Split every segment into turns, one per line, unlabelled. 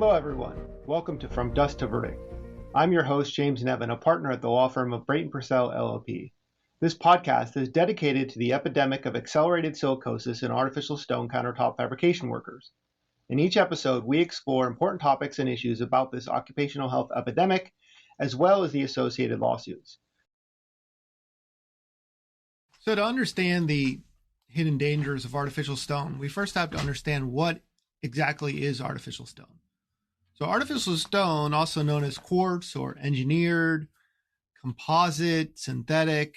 Hello, everyone. Welcome to From Dust to Verdict. I'm your host, James Nevin, a partner at the law firm of Brayton Purcell LLP. This podcast is dedicated to the epidemic of accelerated silicosis in artificial stone countertop fabrication workers. In each episode, we explore important topics and issues about this occupational health epidemic, as well as the associated lawsuits. So to understand the hidden dangers of artificial stone, we first have to understand what exactly is artificial stone. So artificial stone, also known as quartz or engineered, composite, synthetic,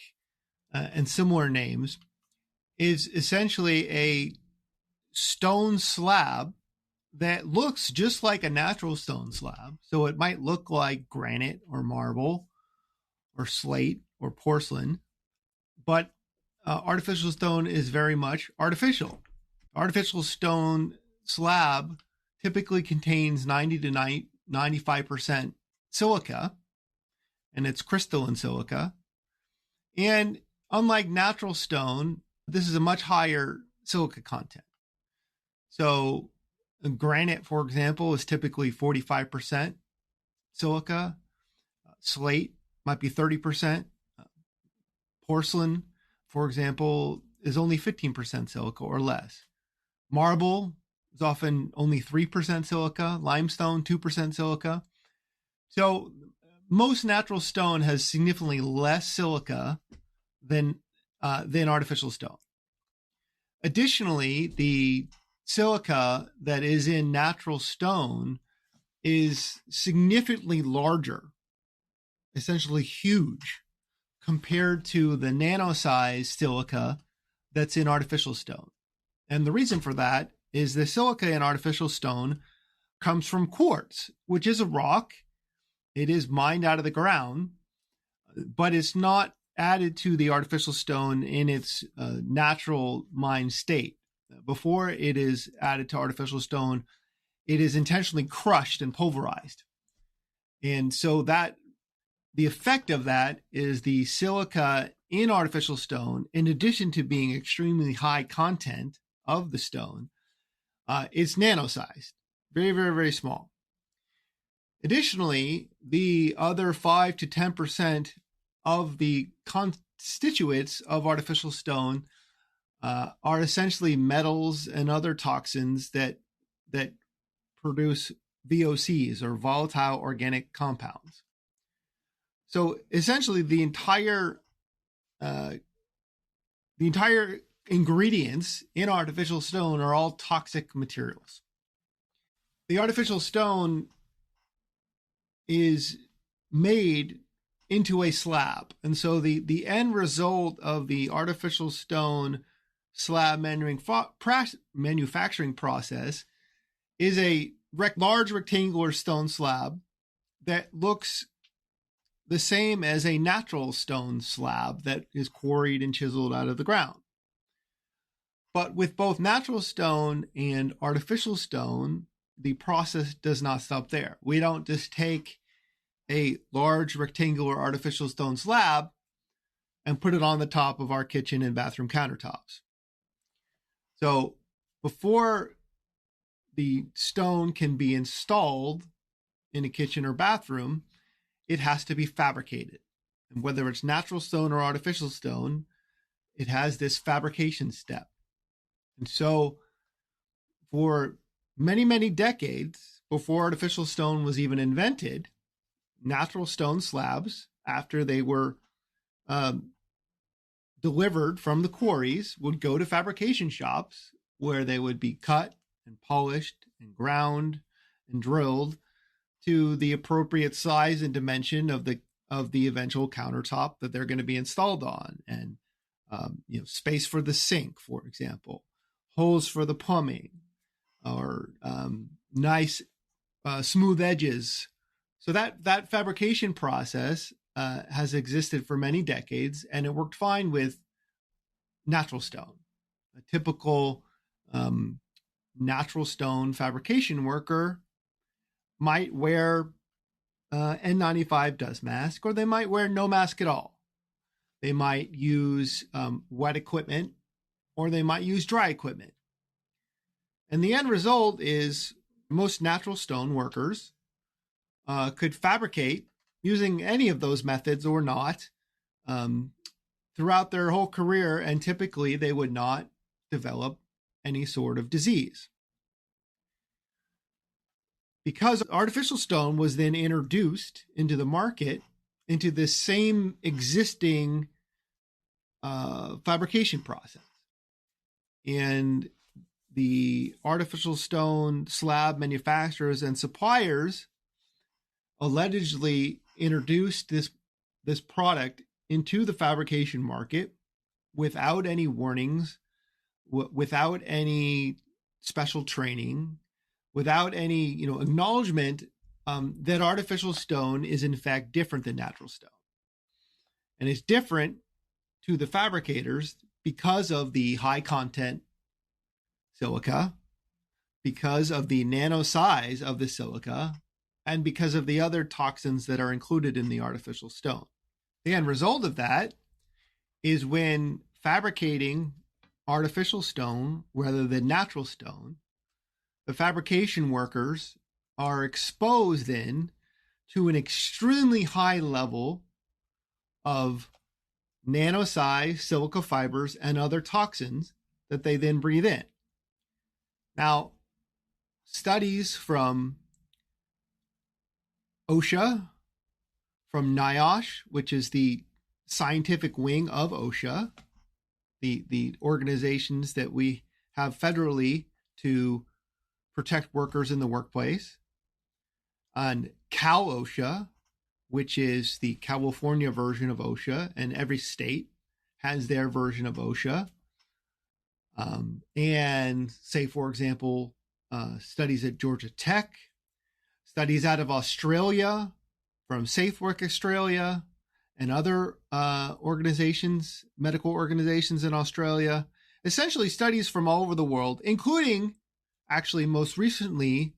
and similar names, is essentially a stone slab that looks just like a natural stone slab. So it might look like granite or marble or slate or porcelain, but artificial stone is very much artificial. Artificial stone slab typically contains 90 to 95% silica, and it's crystalline silica. And unlike natural stone, this is a much higher silica content. So granite, for example, is typically 45% silica. Slate might be 30%. Porcelain, for example, is only 15% silica or less. Marble is often only 3% silica. Limestone, 2% silica. So most natural stone has significantly less silica than artificial stone. Additionally, the silica that is in natural stone is significantly larger, essentially huge, compared to the nano-sized silica that's in artificial stone. And the reason for that is the silica in artificial stone comes from quartz, which is a rock. It is mined out of the ground, but it's not added to the artificial stone in its natural mined state. Before it is added to artificial stone, it is intentionally crushed and pulverized. And so that the effect of that is the silica in artificial stone, in addition to being extremely high content of the stone, it's nano-sized, very, very, very small. Additionally, the other 5 to 10% of the constituents of artificial stone are essentially metals and other toxins that produce VOCs, or volatile organic compounds. So essentially, the entire ingredients in artificial stone are all toxic materials. The artificial stone is made into a slab. And so the end result of the artificial stone slab manufacturing process is a large rectangular stone slab that looks the same as a natural stone slab that is quarried and chiseled out of the ground. But with both natural stone and artificial stone, the process does not stop there. We don't just take a large rectangular artificial stone slab and put it on the top of our kitchen and bathroom countertops. So before the stone can be installed in a kitchen or bathroom, it has to be fabricated. And whether it's natural stone or artificial stone, it has this fabrication step. And so for many, many decades before artificial stone was even invented, natural stone slabs, after they were delivered from the quarries, would go to fabrication shops where they would be cut and polished and ground and drilled to the appropriate size and dimension of the eventual countertop that they're going to be installed on, and space for the sink, for example, holes for the plumbing, or nice smooth edges. So that fabrication process has existed for many decades, and it worked fine with natural stone. A typical natural stone fabrication worker might wear N95 dust mask, or they might wear no mask at all. They might use wet equipment, or they might use dry equipment. And the end result is most natural stone workers could fabricate using any of those methods or not throughout their whole career, and typically they would not develop any sort of disease. Because artificial stone was then introduced into the market, into the same existing fabrication process. And the artificial stone slab manufacturers and suppliers allegedly introduced this product into the fabrication market without any warnings, without any special training, without any acknowledgement that artificial stone is in fact different than natural stone. And it's different to the fabricators because of the high content silica, because of the nano size of the silica, and because of the other toxins that are included in the artificial stone. The end result of that is when fabricating artificial stone rather than natural stone, the fabrication workers are exposed then to an extremely high level of nano-sized silica fibers and other toxins that they then breathe in. Now, studies from OSHA, from NIOSH, which is the scientific wing of OSHA, the organizations that we have federally to protect workers in the workplace, and Cal-OSHA, which is the California version of OSHA, and every state has their version of OSHA. And say, for example, studies at Georgia Tech, studies out of Australia from SafeWork Australia, and other organizations, medical organizations in Australia, essentially studies from all over the world, including, actually most recently,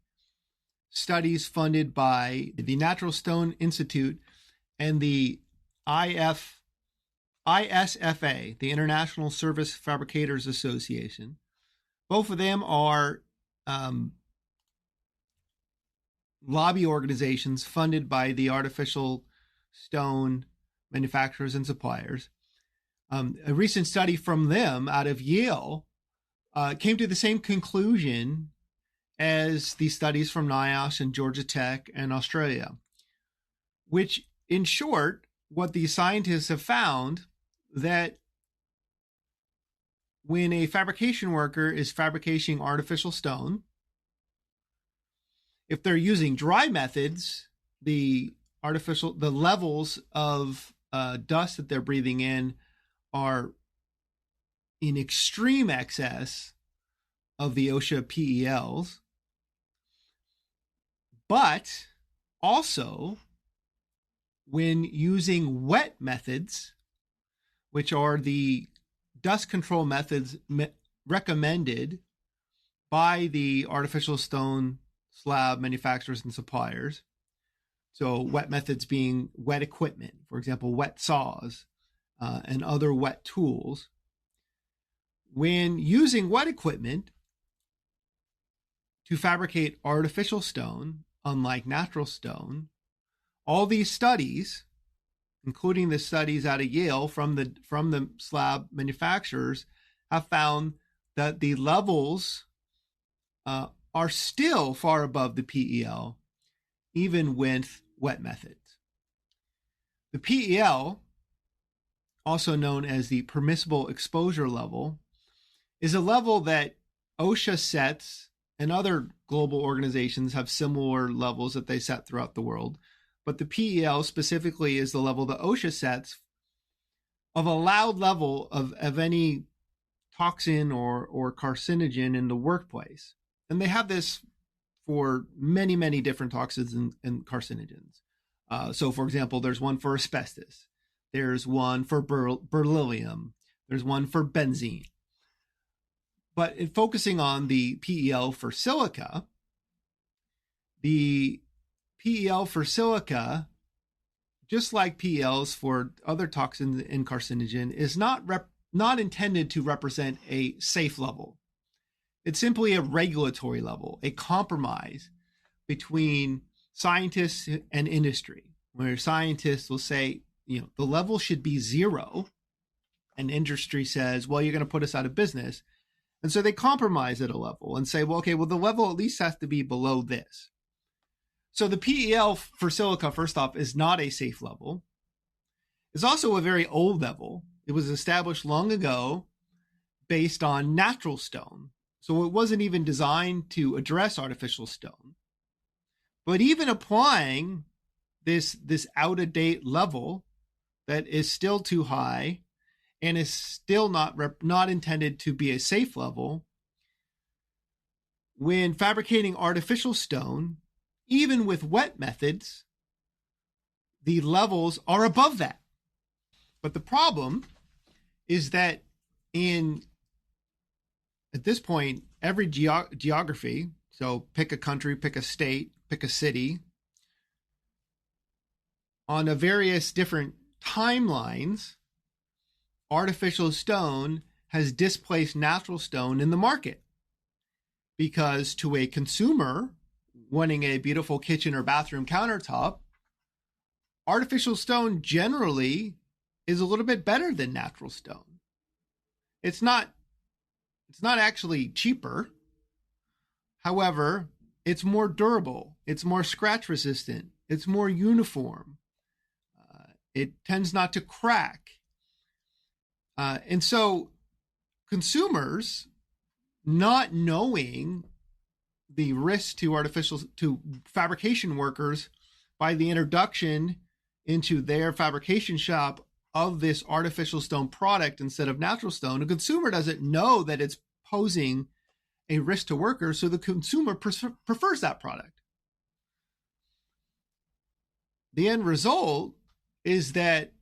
studies funded by the Natural Stone Institute and the ISFA, the International Service Fabricators Association. Both of them are lobby organizations funded by the artificial stone manufacturers and suppliers. A recent study from them out of Yale came to the same conclusion as the studies from NIOSH and Georgia Tech and Australia, which, in short, what these scientists have found that when a fabrication worker is fabricating artificial stone, if they're using dry methods, the levels of dust that they're breathing in are in extreme excess of the OSHA PELs. But also, when using wet methods, which are the dust control methods recommended by the artificial stone slab manufacturers and suppliers, so wet methods being wet equipment, for example, wet saws and other wet tools. When using wet equipment to fabricate artificial stone, unlike natural stone, all these studies, including the studies out of Yale from the slab manufacturers, have found that the levels are still far above the PEL, even with wet methods. The PEL, also known as the permissible exposure level, is a level that OSHA sets, and other global organizations have similar levels that they set throughout the world. But the PEL specifically is the level that OSHA sets of allowed level of any toxin or carcinogen in the workplace. And they have this for many, many different toxins and carcinogens. So, for example, there's one for asbestos. There's one for beryllium. There's one for benzene. But in focusing on the PEL for silica, the PEL for silica, just like PELs for other toxins and carcinogen, is not intended to represent a safe level. It's simply a regulatory level, a compromise between scientists and industry, where scientists will say, the level should be 0, and industry says, well, you're going to put us out of business. And so they compromise at a level and say, well, okay, the level at least has to be below this. So the PEL for silica, first off, is not a safe level. It's also a very old level. It was established long ago based on natural stone. So it wasn't even designed to address artificial stone. But even applying this out-of-date level that is still too high and is still not intended to be a safe level, when fabricating artificial stone, even with wet methods, the levels are above that. But the problem is that at this point, every geography, so pick a country, pick a state, pick a city, on a various different timelines, artificial stone has displaced natural stone in the market. Because to a consumer wanting a beautiful kitchen or bathroom countertop, artificial stone generally is a little bit better than natural stone. It's not actually cheaper. However, it's more durable. It's more scratch resistant. It's more uniform. It tends not to crack. And so consumers, not knowing the risk to fabrication workers by the introduction into their fabrication shop of this artificial stone product instead of natural stone, a consumer doesn't know that it's posing a risk to workers, so the consumer prefers that product. The end result is that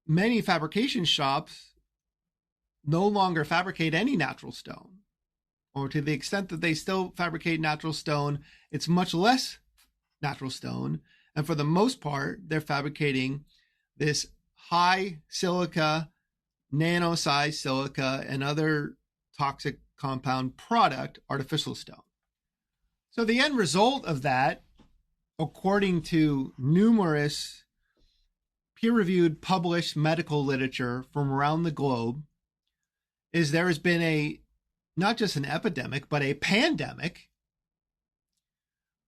many fabrication shops no longer fabricate any natural stone, or to the extent that they still fabricate natural stone, it's much less natural stone. And for the most part, they're fabricating this high silica, nano-sized silica, and other toxic compound product, artificial stone. So the end result of that, according to numerous peer-reviewed published medical literature from around the globe, is there has been not just an epidemic, but a pandemic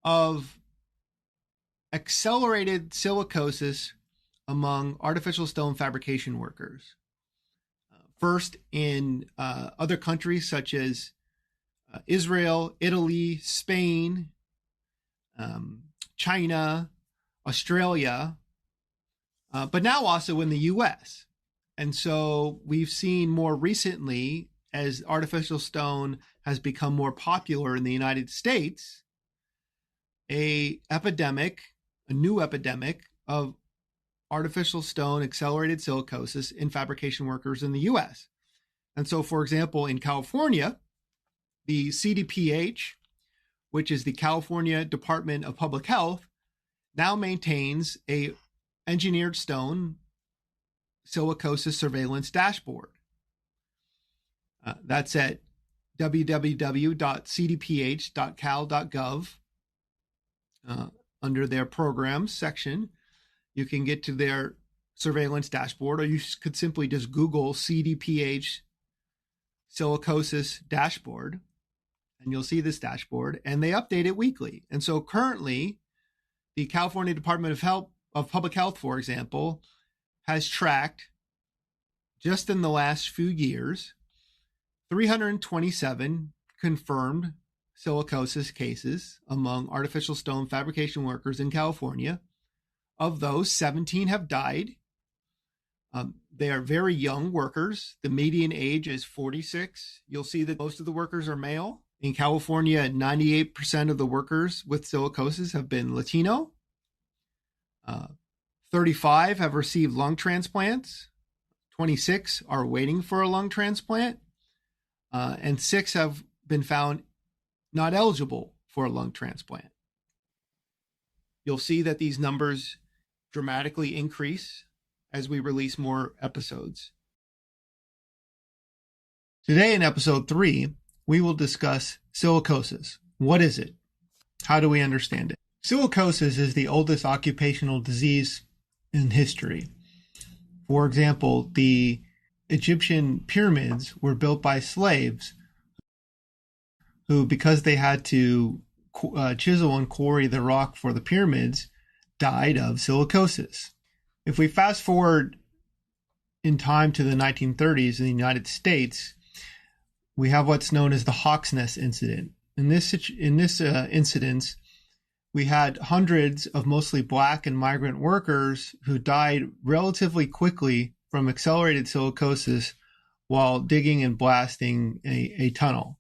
of accelerated silicosis among artificial stone fabrication workers. First in other countries such as Israel, Italy, Spain, China, Australia, but now also in the US. And so we've seen more recently, as artificial stone has become more popular in the United States, a new epidemic of artificial stone accelerated silicosis in fabrication workers in the US. And so, for example, in California, the CDPH, which is the California Department of Public Health, now maintains a engineered stone silicosis surveillance dashboard. That's at www.cdph.cal.gov. Under their programs section, you can get to their surveillance dashboard, or you could simply just Google CDPH silicosis dashboard, and you'll see this dashboard, and they update it weekly. And so currently, the California Department of Public Health, for example, has tracked, just in the last few years, 327 confirmed silicosis cases among artificial stone fabrication workers in California. Of those, 17 have died. They are very young workers. The median age is 46. You'll see that most of the workers are male. In California, 98% of the workers with silicosis have been Latino. 35 have received lung transplants. 26 are waiting for a lung transplant. And 6 have been found not eligible for a lung transplant. You'll see that these numbers dramatically increase as we release more episodes. Today in episode 3, we will discuss silicosis. What is it? How do we understand it? Silicosis is the oldest occupational disease in history. For example, the Egyptian pyramids were built by slaves who, because they had to chisel and quarry the rock for the pyramids, died of silicosis. If we fast forward in time to the 1930s in the United States, we have what's known as the Hawks Nest incident. In this incident, we had hundreds of mostly Black and migrant workers who died relatively quickly from accelerated silicosis while digging and blasting a tunnel.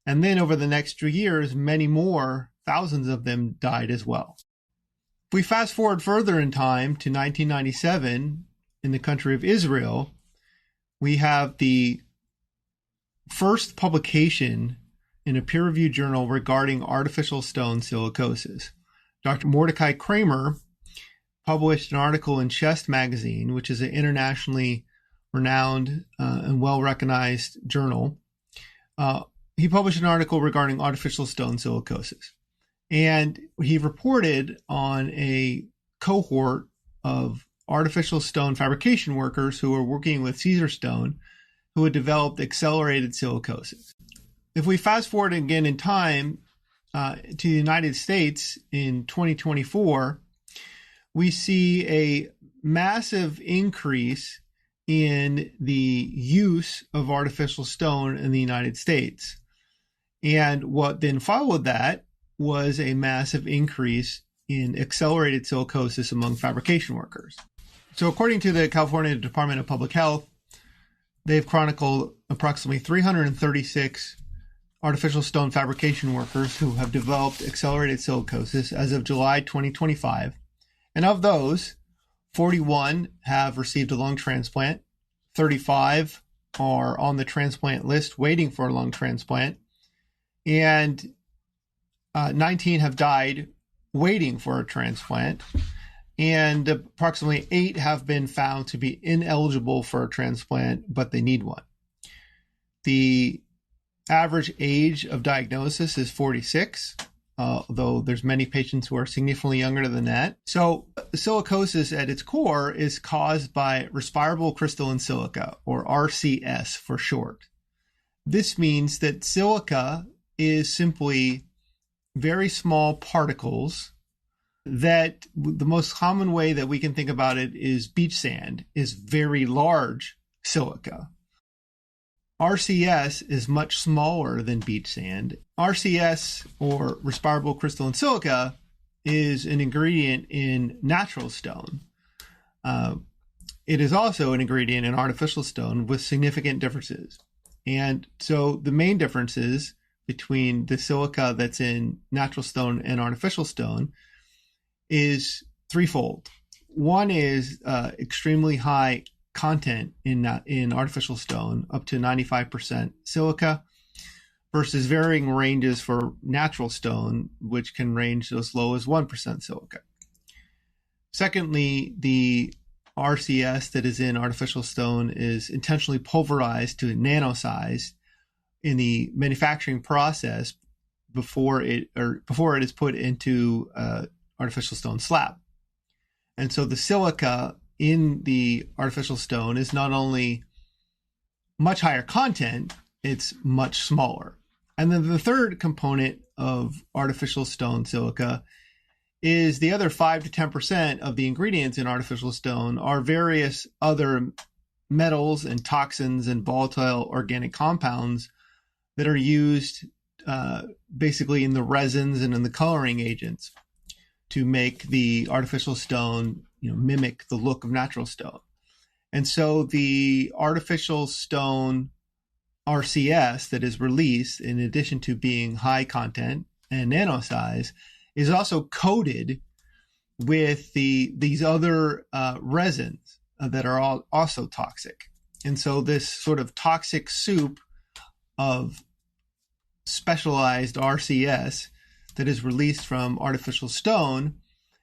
And then over the next 2 years, many more, thousands of them died as well. If we fast forward further in time to 1997, in the country of Israel, we have the first publication in a peer-reviewed journal regarding artificial stone silicosis. Dr. Mordecai Kramer published an article in Chest magazine, which is an internationally renowned and well-recognized journal. He published an article regarding artificial stone silicosis. And he reported on a cohort of artificial stone fabrication workers who were working with Caesar stone who had developed accelerated silicosis. If we fast forward again in time to the United States in 2024, we see a massive increase in the use of artificial stone in the United States. And what then followed that was a massive increase in accelerated silicosis among fabrication workers. So according to the California Department of Public Health, they've chronicled approximately 336 artificial stone fabrication workers who have developed accelerated silicosis as of July 2025. And of those, 41 have received a lung transplant, 35 are on the transplant list waiting for a lung transplant, and 19 have died waiting for a transplant, and approximately 8 have been found to be ineligible for a transplant, but they need one. The average age of diagnosis is 46, though there's many patients who are significantly younger than that. So silicosis at its core is caused by respirable crystalline silica, or RCS for short. This means that silica is simply very small particles that the most common way that we can think about it is beach sand is very large silica. RCS is much smaller than beach sand. RCS, or respirable crystalline silica, is an ingredient in natural stone. It is also an ingredient in artificial stone with significant differences. And so the main differences between the silica that's in natural stone and artificial stone is threefold. One is extremely high content in artificial stone, up to 95% silica, versus varying ranges for natural stone, which can range as low as 1% silica. Secondly, the RCS that is in artificial stone is intentionally pulverized to nano size in the manufacturing process before it is put into artificial stone slab. And so the silica in the artificial stone is not only much higher content, it's much smaller. And then the third component of artificial stone silica is the other 5 to 10% of the ingredients in artificial stone are various other metals and toxins and volatile organic compounds that are used basically in the resins and in the coloring agents to make the artificial stone, mimic the look of natural stone. And so the artificial stone RCS that is released, in addition to being high content and nano size, is also coated with these other resins that are also toxic. And so this sort of toxic soup of specialized RCS that is released from artificial stone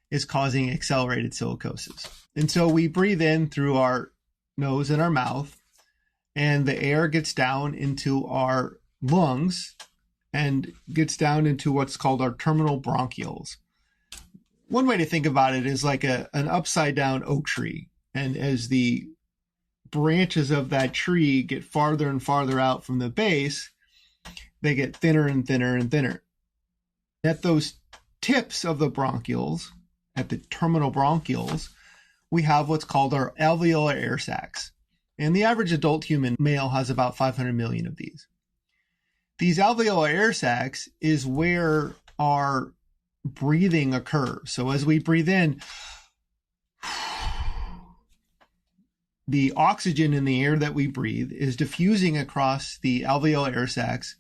is causing accelerated silicosis. And so we breathe in through our nose and our mouth, and the air gets down into our lungs and gets down into what's called our terminal bronchioles. One way to think about it is like an upside down oak tree. And as the branches of that tree get farther and farther out from the base, they get thinner and thinner and thinner. At those tips of the bronchioles, at the terminal bronchioles, we have what's called our alveolar air sacs. And the average adult human male has about 500 million of these. These alveolar air sacs is where our breathing occurs. So as we breathe in, the oxygen in the air that we breathe is diffusing across the alveolar air sacs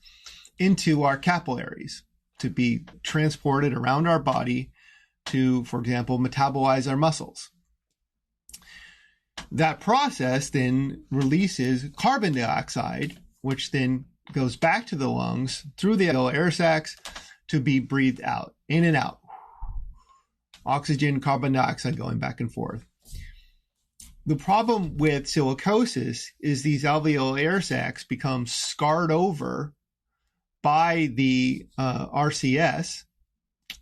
into our capillaries to be transported around our body to, for example, metabolize our muscles. That process then releases carbon dioxide, which then goes back to the lungs through the alveolar air sacs to be breathed out, in and out. Oxygen, carbon dioxide going back and forth. The problem with silicosis is these alveolar air sacs become scarred over by the RCS,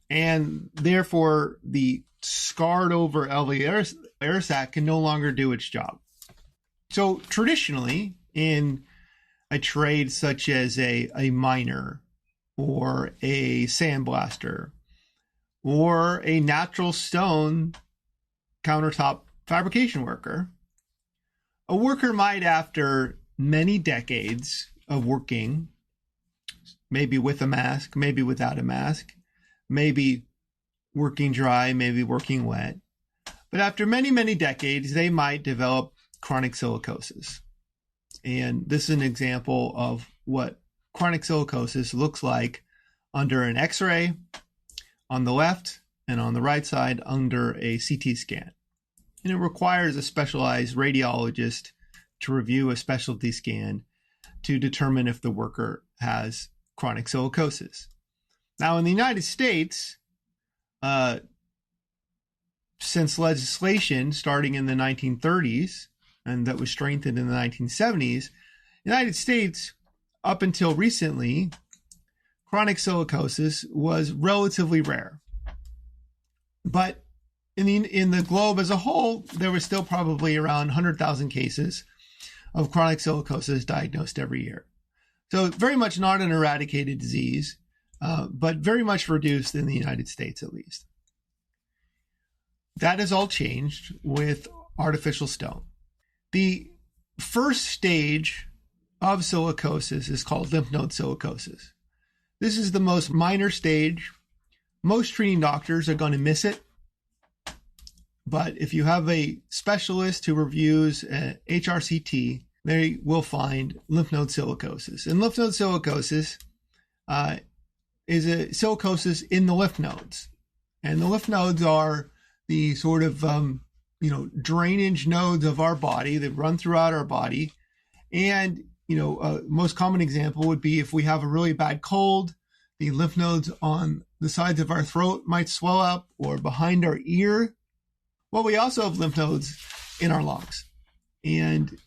and therefore the scarred over alveolar air sac can no longer do its job. So traditionally, in a trade such as a miner or a sandblaster or a natural stone countertop fabrication worker, a worker might, after many decades of working, maybe with a mask, maybe without a mask, maybe working dry, maybe working wet, but after many, many decades, they might develop chronic silicosis. And this is an example of what chronic silicosis looks like under an X-ray on the left and on the right side under a CT scan. And it requires a specialized radiologist to review a specialty scan to determine if the worker has chronic silicosis. Now, in the United States, since legislation starting in the 1930s, and that was strengthened in the 1970s, United States, up until recently, chronic silicosis was relatively rare. But in the globe as a whole, there was still probably around 100,000 cases of chronic silicosis diagnosed every year. So very much not an eradicated disease, but very much reduced in the United States at least. That has all changed with artificial stone. The first stage of silicosis is called lymph node silicosis. This is the most minor stage. Most treating doctors are going to miss it. But if you have a specialist who reviews HRCT, they will find lymph node silicosis. And lymph node silicosis is a silicosis in the lymph nodes. And the lymph nodes are the sort of drainage nodes of our body that run throughout our body. And most common example would be if we have a really bad cold, the lymph nodes on the sides of our throat might swell up, or behind our ear. Well, we also have lymph nodes in our lungs. And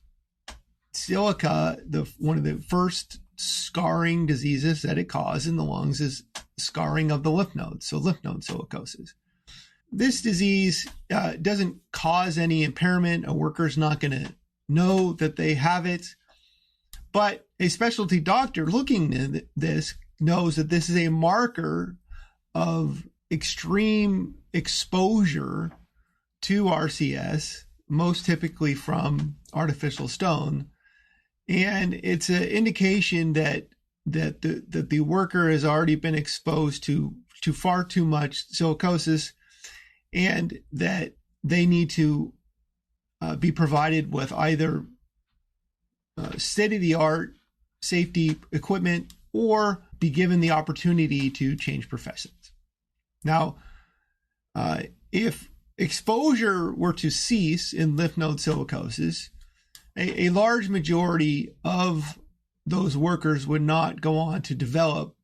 silica, one of the first scarring diseases that it causes in the lungs is scarring of the lymph nodes, so lymph node silicosis. This disease doesn't cause any impairment. A worker's not going to know that they have it. But a specialty doctor looking at this knows that this is a marker of extreme exposure to RCS, most typically from artificial stone. And it's an indication that the worker has already been exposed to far too much silicosis, and that they need to be provided with either state-of-the-art safety equipment or be given the opportunity to change professions. Now, if exposure were to cease in lymph node silicosis, a large majority of those workers would not go on to develop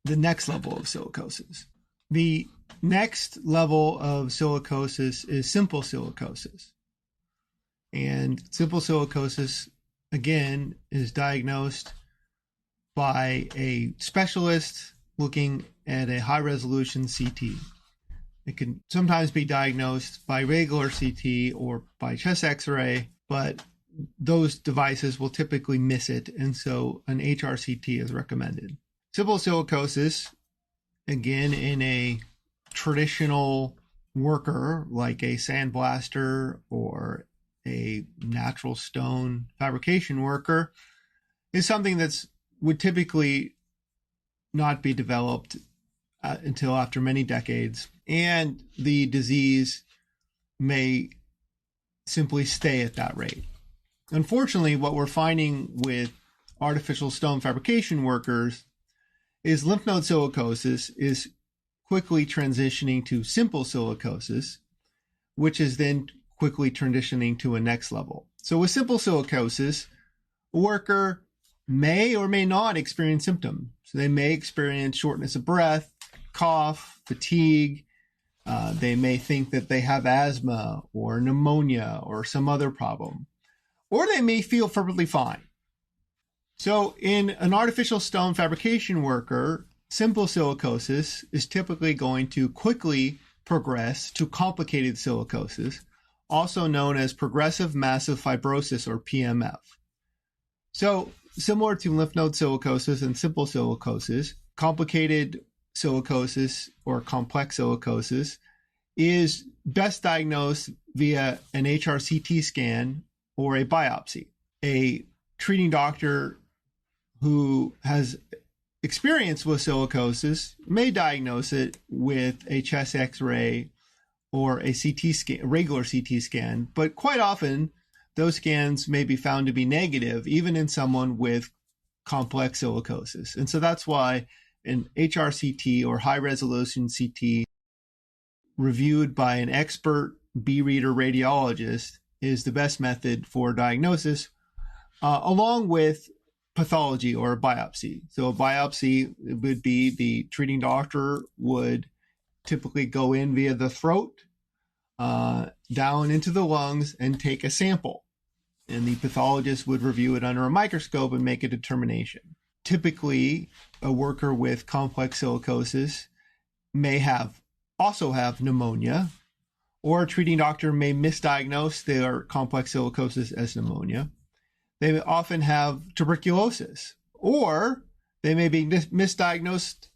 the next level of silicosis. The next level of silicosis is simple silicosis. And simple silicosis, again, is diagnosed by a specialist looking at a high resolution CT. It can sometimes be diagnosed by regular CT or by chest x-ray, but those devices will typically miss it, and so an HRCT is recommended. Simple silicosis, again, in a traditional worker like a sandblaster or a natural stone fabrication worker, is something that's would typically not be developed until after many decades, and the disease may simply stay at that rate. Unfortunately, what we're finding with artificial stone fabrication workers is lymph node silicosis is quickly transitioning to simple silicosis, which is then quickly transitioning to a next level. So with simple silicosis, a worker may or may not experience symptoms. So they may experience shortness of breath, cough, fatigue. They may think that they have asthma or pneumonia or some other problem, or they may feel perfectly fine. So in an artificial stone fabrication worker, simple silicosis is typically going to quickly progress to complicated silicosis, also known as progressive massive fibrosis, or PMF. So similar to lymph node silicosis and simple silicosis, complicated silicosis or complex silicosis is best diagnosed via an HRCT scan or a biopsy. A treating doctor who has experience with silicosis may diagnose it with a chest x-ray or a CT scan, a regular CT scan, but quite often those scans may be found to be negative even in someone with complex silicosis. And so that's why an HRCT or high resolution CT reviewed by an expert B-reader radiologist is the best method for diagnosis, along with pathology or a biopsy. So a biopsy would be the treating doctor would typically go in via the throat, down into the lungs, and take a sample. And the pathologist would review it under a microscope and make a determination. Typically, a worker with complex silicosis may also have pneumonia, or a treating doctor may misdiagnose their complex silicosis as pneumonia. They may often have tuberculosis, or they may be misdiagnosed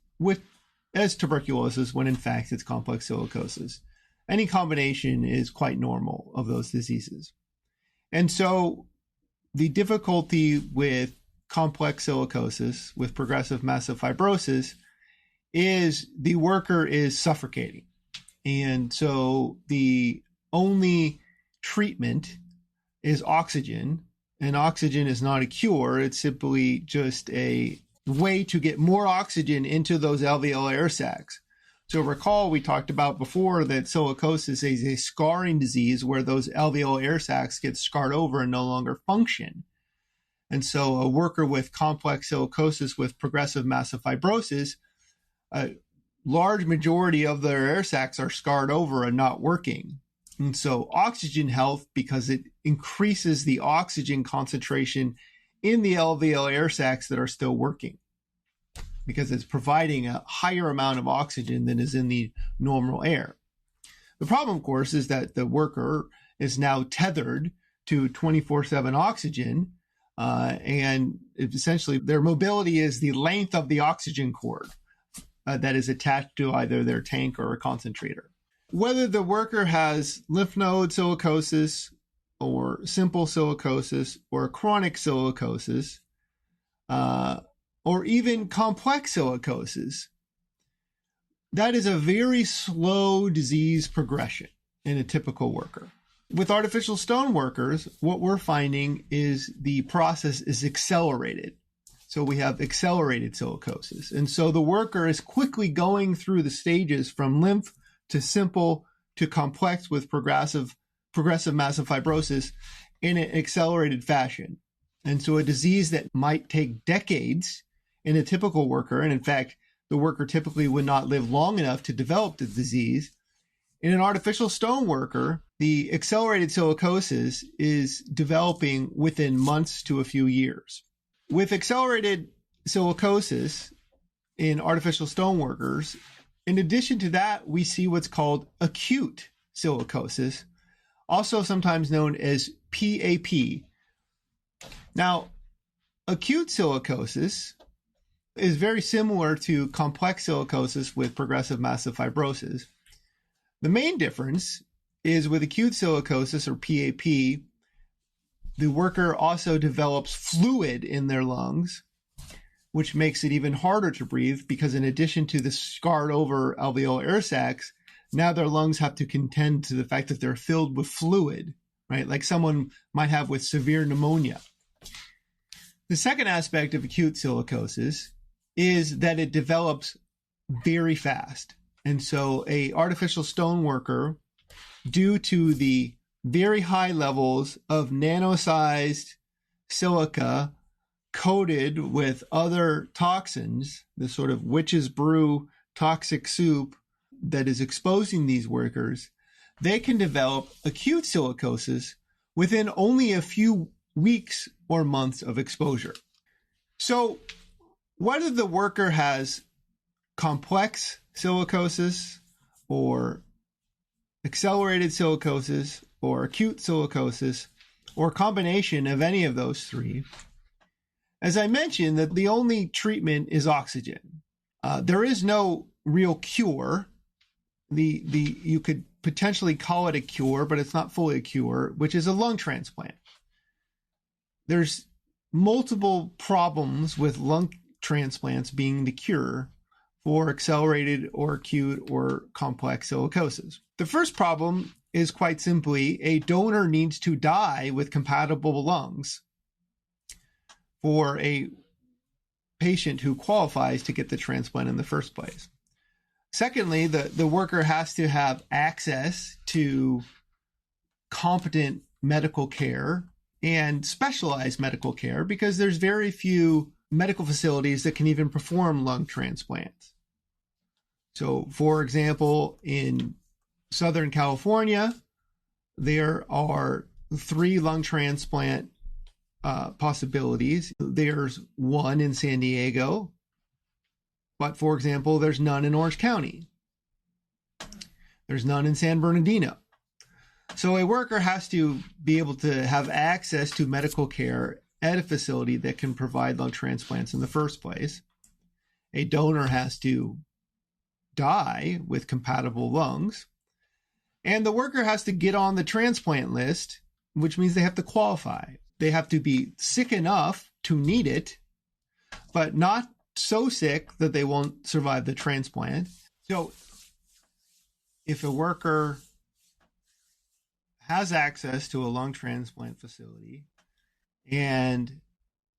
as tuberculosis when in fact it's complex silicosis. Any combination is quite normal of those diseases. And so the difficulty with complex silicosis, with progressive massive fibrosis, is the worker is suffocating. And so the only treatment is oxygen, and oxygen is not a cure. It's simply just a way to get more oxygen into those alveolar air sacs. So recall we talked about before that silicosis is a scarring disease where those alveolar air sacs get scarred over and no longer function. And so a worker with complex silicosis with progressive massive fibrosis, a large majority of their air sacs are scarred over and not working. And so oxygen health, because it increases the oxygen concentration in the alveolar air sacs that are still working, because it's providing a higher amount of oxygen than is in the normal air. The problem, of course, is that the worker is now tethered to 24/7 oxygen, and essentially their mobility is the length of the oxygen cord that is attached to either their tank or a concentrator. Whether the worker has lymph node silicosis or simple silicosis or chronic silicosis, or even complex silicosis, that is a very slow disease progression in a typical worker. With artificial stone workers, what we're finding is the process is accelerated. So we have accelerated silicosis. And so the worker is quickly going through the stages from lymph to simple to complex with progressive massive fibrosis in an accelerated fashion. And so a disease that might take decades in a typical worker, and in fact, the worker typically would not live long enough to develop the disease. In an artificial stone worker, the accelerated silicosis is developing within months to a few years. With accelerated silicosis in artificial stone workers. In addition to that, we see what's called acute silicosis, also sometimes known as PAP. Now, acute silicosis is very similar to complex silicosis with progressive massive fibrosis. The main difference is with acute silicosis, or PAP, the worker also develops fluid in their lungs, which makes it even harder to breathe because in addition to the scarred over alveolar air sacs, now their lungs have to contend to the fact that they're filled with fluid, right? Like someone might have with severe pneumonia. The second aspect of acute silicosis is that it develops very fast. And so a artificial stone worker, due to the very high levels of nano-sized silica coated with other toxins, the sort of witch's brew toxic soup that is exposing these workers, they can develop acute silicosis within only a few weeks or months of exposure. So whether the worker has complex silicosis or accelerated silicosis or acute silicosis or combination of any of those three, as I mentioned, that the only treatment is oxygen. There is no real cure. You could potentially call it a cure, but it's not fully a cure, which is a lung transplant. There's multiple problems with lung transplants being the cure for accelerated or acute or complex silicosis. The first problem is quite simply a donor needs to die with compatible lungs for a patient who qualifies to get the transplant in the first place. Secondly, the worker has to have access to competent medical care and specialized medical care because there's very few medical facilities that can even perform lung transplants. So, for example, in Southern California, there are 3 lung transplant possibilities. There's one in San Diego, but for example, there's none in Orange County. There's none in San Bernardino. So a worker has to be able to have access to medical care at a facility that can provide lung transplants in the first place. A donor has to die with compatible lungs. And the worker has to get on the transplant list, which means they have to qualify. They have to be sick enough to need it, but not so sick that they won't survive the transplant. So if a worker has access to a lung transplant facility and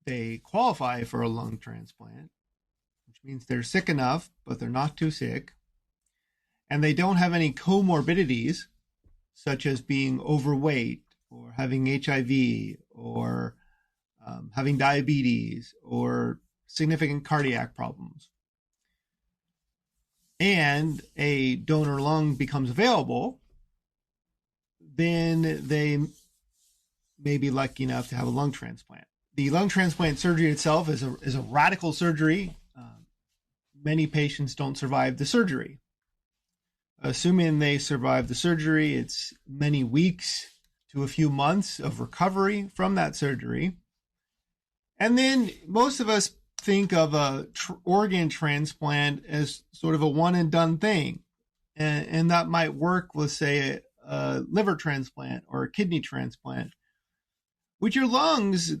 they qualify for a lung transplant, which means they're sick enough, but they're not too sick, and they don't have any comorbidities, such as being overweight or having HIV or having diabetes or significant cardiac problems, and a donor lung becomes available, then they may be lucky enough to have a lung transplant. The lung transplant surgery itself is a radical surgery. Many patients don't survive the surgery. Assuming they survive the surgery, it's many weeks to a few months of recovery from that surgery. And then most of us think of a organ transplant as sort of a one and done thing. And that might work with, say, a liver transplant or a kidney transplant. With your lungs,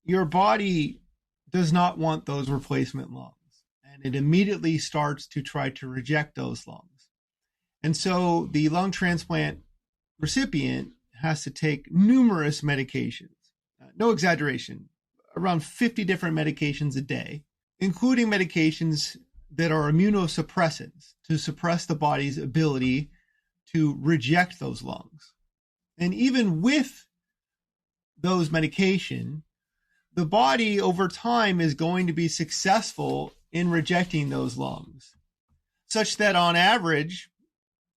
your body does not want those replacement lungs, and it immediately starts to try to reject those lungs. And so the lung transplant recipient has to take numerous medications, no exaggeration, around 50 different medications a day, including medications that are immunosuppressants to suppress the body's ability to reject those lungs. And even with those medication, the body over time is going to be successful in rejecting those lungs, such that on average,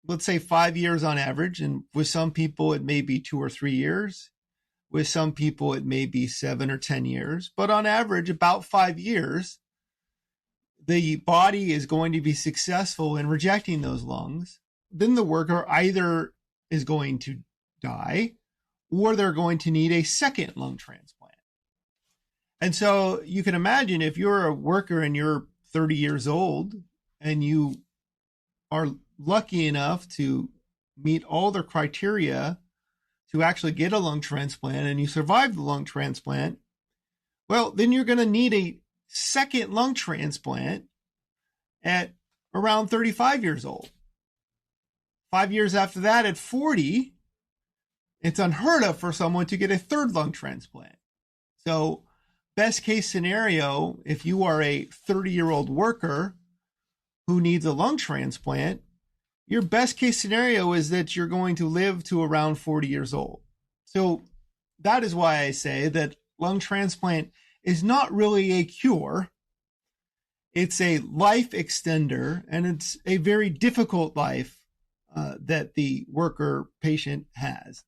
let's say 5 years on average, and with some people it may be 2 or 3 years, With some people, it may be 7 or 10 years, but on average, about 5 years, the body is going to be successful in rejecting those lungs. Then the worker either is going to die or they're going to need a second lung transplant. And so you can imagine if you're a worker and you're 30 years old and you are lucky enough to meet all the criteria to actually get a lung transplant and you survive the lung transplant, well, then you're going to need a second lung transplant at around 35 years old. 5 years after that, at 40, it's unheard of for someone to get a third lung transplant. So best case scenario, if you are a 30-year-old worker who needs a lung transplant, your best case scenario is that you're going to live to around 40 years old. So that is why I say that lung transplant is not really a cure. It's a life extender, and it's a very difficult life that the worker patient has.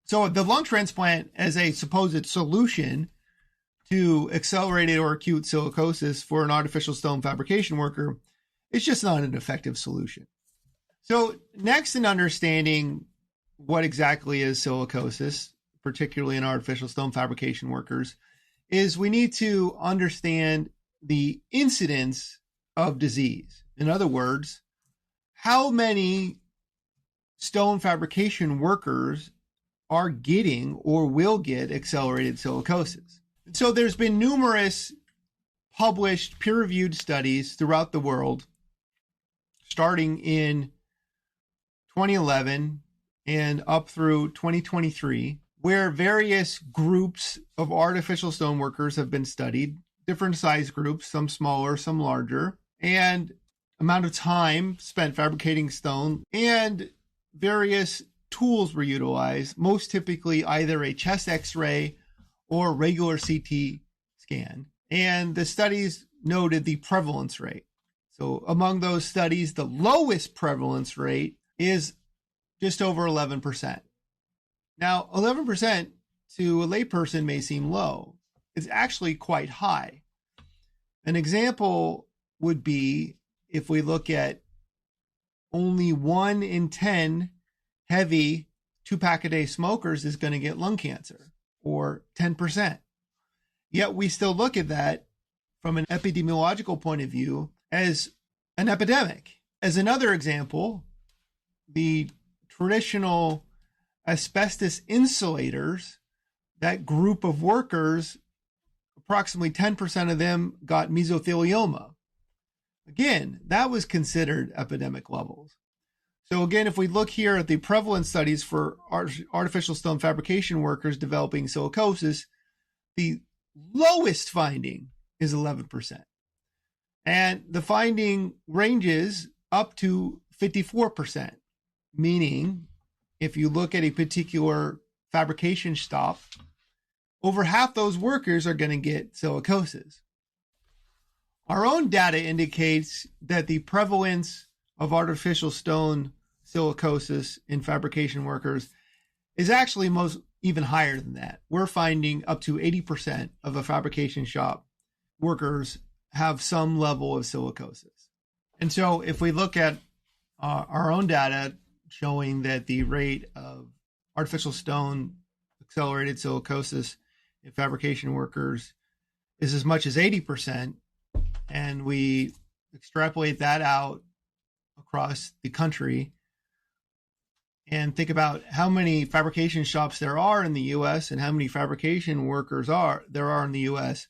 So the lung transplant as a supposed solution to accelerated or acute silicosis for an artificial stone fabrication worker is just not an effective solution. So next, in understanding what exactly is silicosis, particularly in artificial stone fabrication workers, is we need to understand the incidence of disease. In other words, how many stone fabrication workers are getting or will get accelerated silicosis. So there's been numerous published peer-reviewed studies throughout the world, starting in 2011 and up through 2023, where various groups of artificial stone workers have been studied, different size groups, some smaller, some larger, and amount of time spent fabricating stone, and various tools were utilized, most typically either a chest x-ray or regular CT scan. And the studies noted the prevalence rate. So among those studies, the lowest prevalence rate is just over 11%. Now, 11% to a layperson may seem low. It's actually quite high. An example would be if we look at only 1 in 10 heavy 2-pack-a-day smokers is going to get lung cancer, or 10%. Yet we still look at that from an epidemiological point of view as an epidemic. As another example, the traditional asbestos insulators, that group of workers, approximately 10% of them got mesothelioma. Again, that was considered epidemic levels. So again, if we look here at the prevalence studies for artificial stone fabrication workers developing silicosis, the lowest finding is 11%. And the finding ranges up to 54%, meaning if you look at a particular fabrication shop, over half those workers are going to get silicosis. Our own data indicates that the prevalence of artificial stone silicosis in fabrication workers is actually even higher than that. We're finding up to 80% of a fabrication shop workers have some level of silicosis. And so if we look at our own data showing that the rate of artificial stone accelerated silicosis in fabrication workers is as much as 80%, and we extrapolate that out across the country and think about how many fabrication shops there are in the U.S. and how many fabrication workers there are in the U.S.,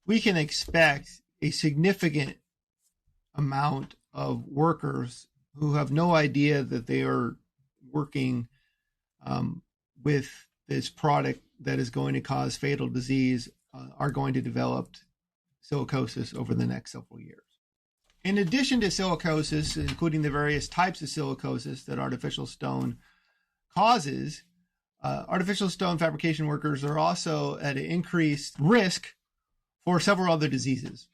we can expect a significant amount of workers who have no idea that they are working with this product that is going to cause fatal disease are going to develop silicosis over the next several years. In addition to silicosis, including the various types of silicosis that artificial stone causes, artificial stone fabrication workers are also at an increased risk for several other diseases.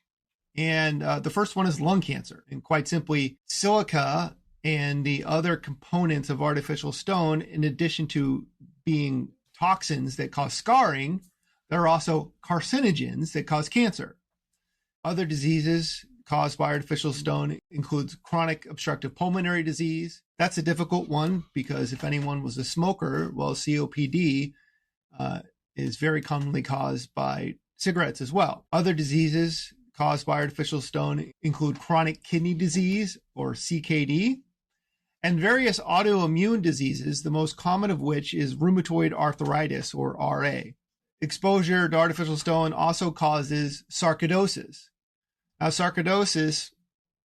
And the first one is lung cancer. And quite simply, silica and the other components of artificial stone, in addition to being toxins that cause scarring, there are also carcinogens that cause cancer. Other diseases caused by artificial stone includes chronic obstructive pulmonary disease. That's a difficult one because if anyone was a smoker, well, COPD is very commonly caused by cigarettes as well. Other diseases caused by artificial stone include chronic kidney disease, or CKD, and various autoimmune diseases, the most common of which is rheumatoid arthritis, or RA. Exposure to artificial stone also causes sarcoidosis. Now, sarcoidosis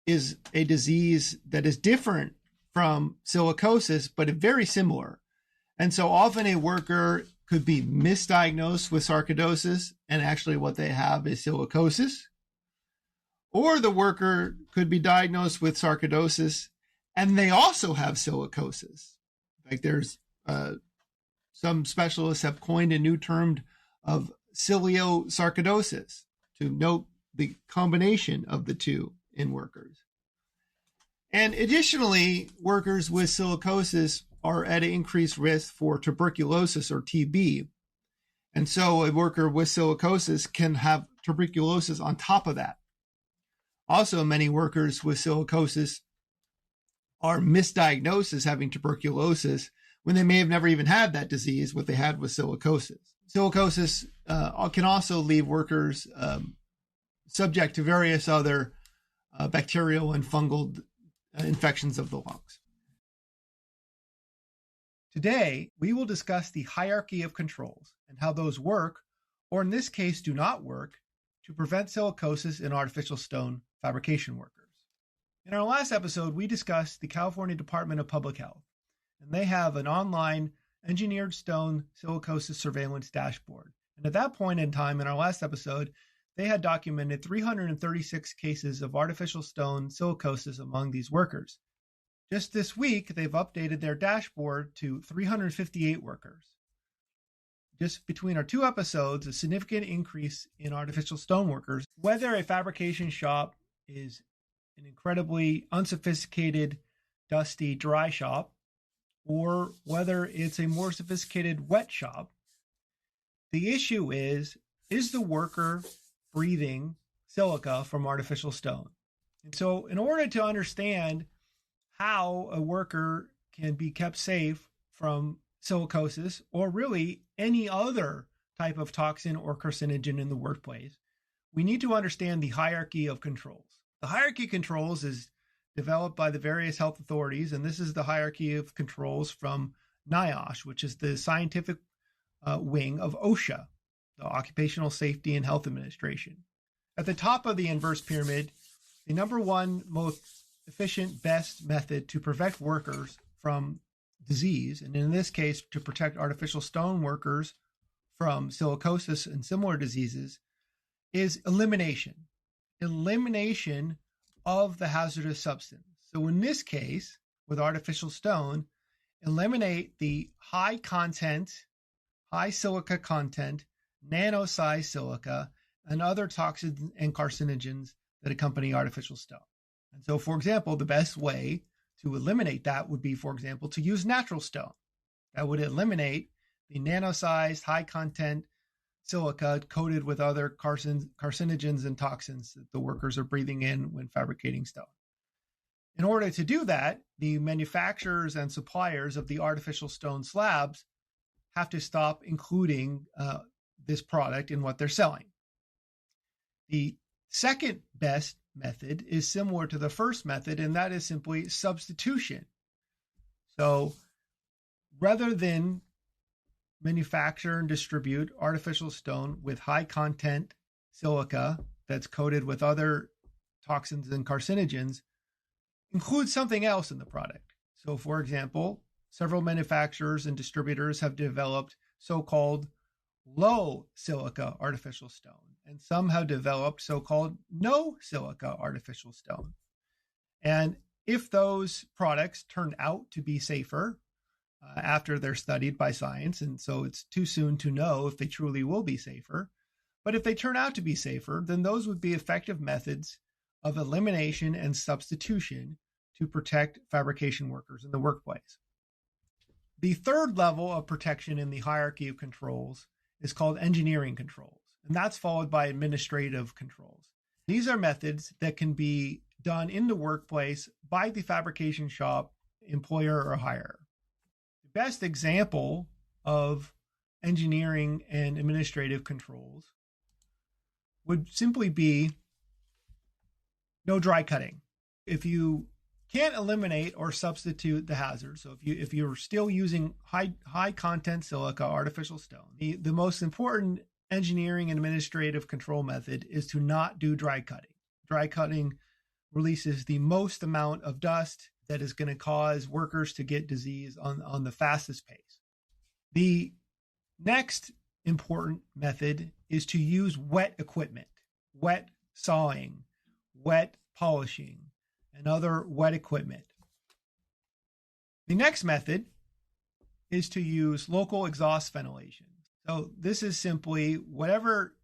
is a disease that is different from silicosis, but very similar. And so often a worker could be misdiagnosed with sarcoidosis, and actually what they have is silicosis. Or the worker could be diagnosed with sarcoidosis, and they also have silicosis. Like there's some specialists have coined a new term of ciliosarcoidosis to note the combination of the two in workers. And additionally, workers with silicosis are at an increased risk for tuberculosis or TB. And so a worker with silicosis can have tuberculosis on top of that. Also, many workers with silicosis are misdiagnosed as having tuberculosis when they may have never even had that disease, what they had was silicosis. Silicosis can also leave workers subject to various other bacterial and fungal infections of the lungs. Today, we will discuss the hierarchy of controls and how those work, or in this case do not work, to prevent silicosis in artificial stone fabrication workers. In our last episode, we discussed the California Department of Public Health, and they have an online engineered stone silicosis surveillance dashboard. And at that point in time, in our last episode, they had documented 336 cases of artificial stone silicosis among these workers. Just this week, they've updated their dashboard to 358 workers. Just between our two episodes, a significant increase in artificial stone workers. Whether a fabrication shop is an incredibly unsophisticated, dusty, dry shop, or whether it's a more sophisticated wet shop, the issue is the worker breathing silica from artificial stone? And so in order to understand how a worker can be kept safe from silicosis, or really any other type of toxin or carcinogen in the workplace, we need to understand the hierarchy of controls. The hierarchy of controls is developed by the various health authorities, and this is the hierarchy of controls from NIOSH, which is the scientific wing of OSHA, the Occupational Safety and Health Administration. At the top of the inverse pyramid, the number one most efficient, best method to protect workers from disease, and in this case, to protect artificial stone workers from silicosis and similar diseases, is elimination. Elimination of the hazardous substance. So in this case, with artificial stone, eliminate the high silica content, nano-sized silica, and other toxins and carcinogens that accompany artificial stone. And so, for example, the best way to eliminate that would be, for example, to use natural stone. That would eliminate the nano-sized, high-content silica coated with other carcinogens and toxins that the workers are breathing in when fabricating stone. In order to do that, the manufacturers and suppliers of the artificial stone slabs have to stop including this product in what they're selling. The second best method is similar to the first method, and that is simply substitution. So rather than manufacture and distribute artificial stone with high content silica that's coated with other toxins and carcinogens, include something else in the product. So for example, several manufacturers and distributors have developed so-called low silica artificial stone, and some have developed so-called no silica artificial stone. And if those products turn out to be safer after they're studied by science, and so it's too soon to know if they truly will be safer, but if they turn out to be safer, then those would be effective methods of elimination and substitution to protect fabrication workers in the workplace. The third level of protection in the hierarchy of controls is called engineering controls, and that's followed by administrative controls. These are methods that can be done in the workplace by the fabrication shop, employer, or hirer. The best example of engineering and administrative controls would simply be no dry cutting. If you can't eliminate or substitute the hazard, so if you're still using high content silica, artificial stone, the most important engineering and administrative control method is to not do dry cutting. Dry cutting releases the most amount of dust that is going to cause workers to get disease on the fastest pace. The next important method is to use wet equipment, wet sawing, wet polishing, and other wet equipment. The next method is to use local exhaust ventilation. So this is simply whatever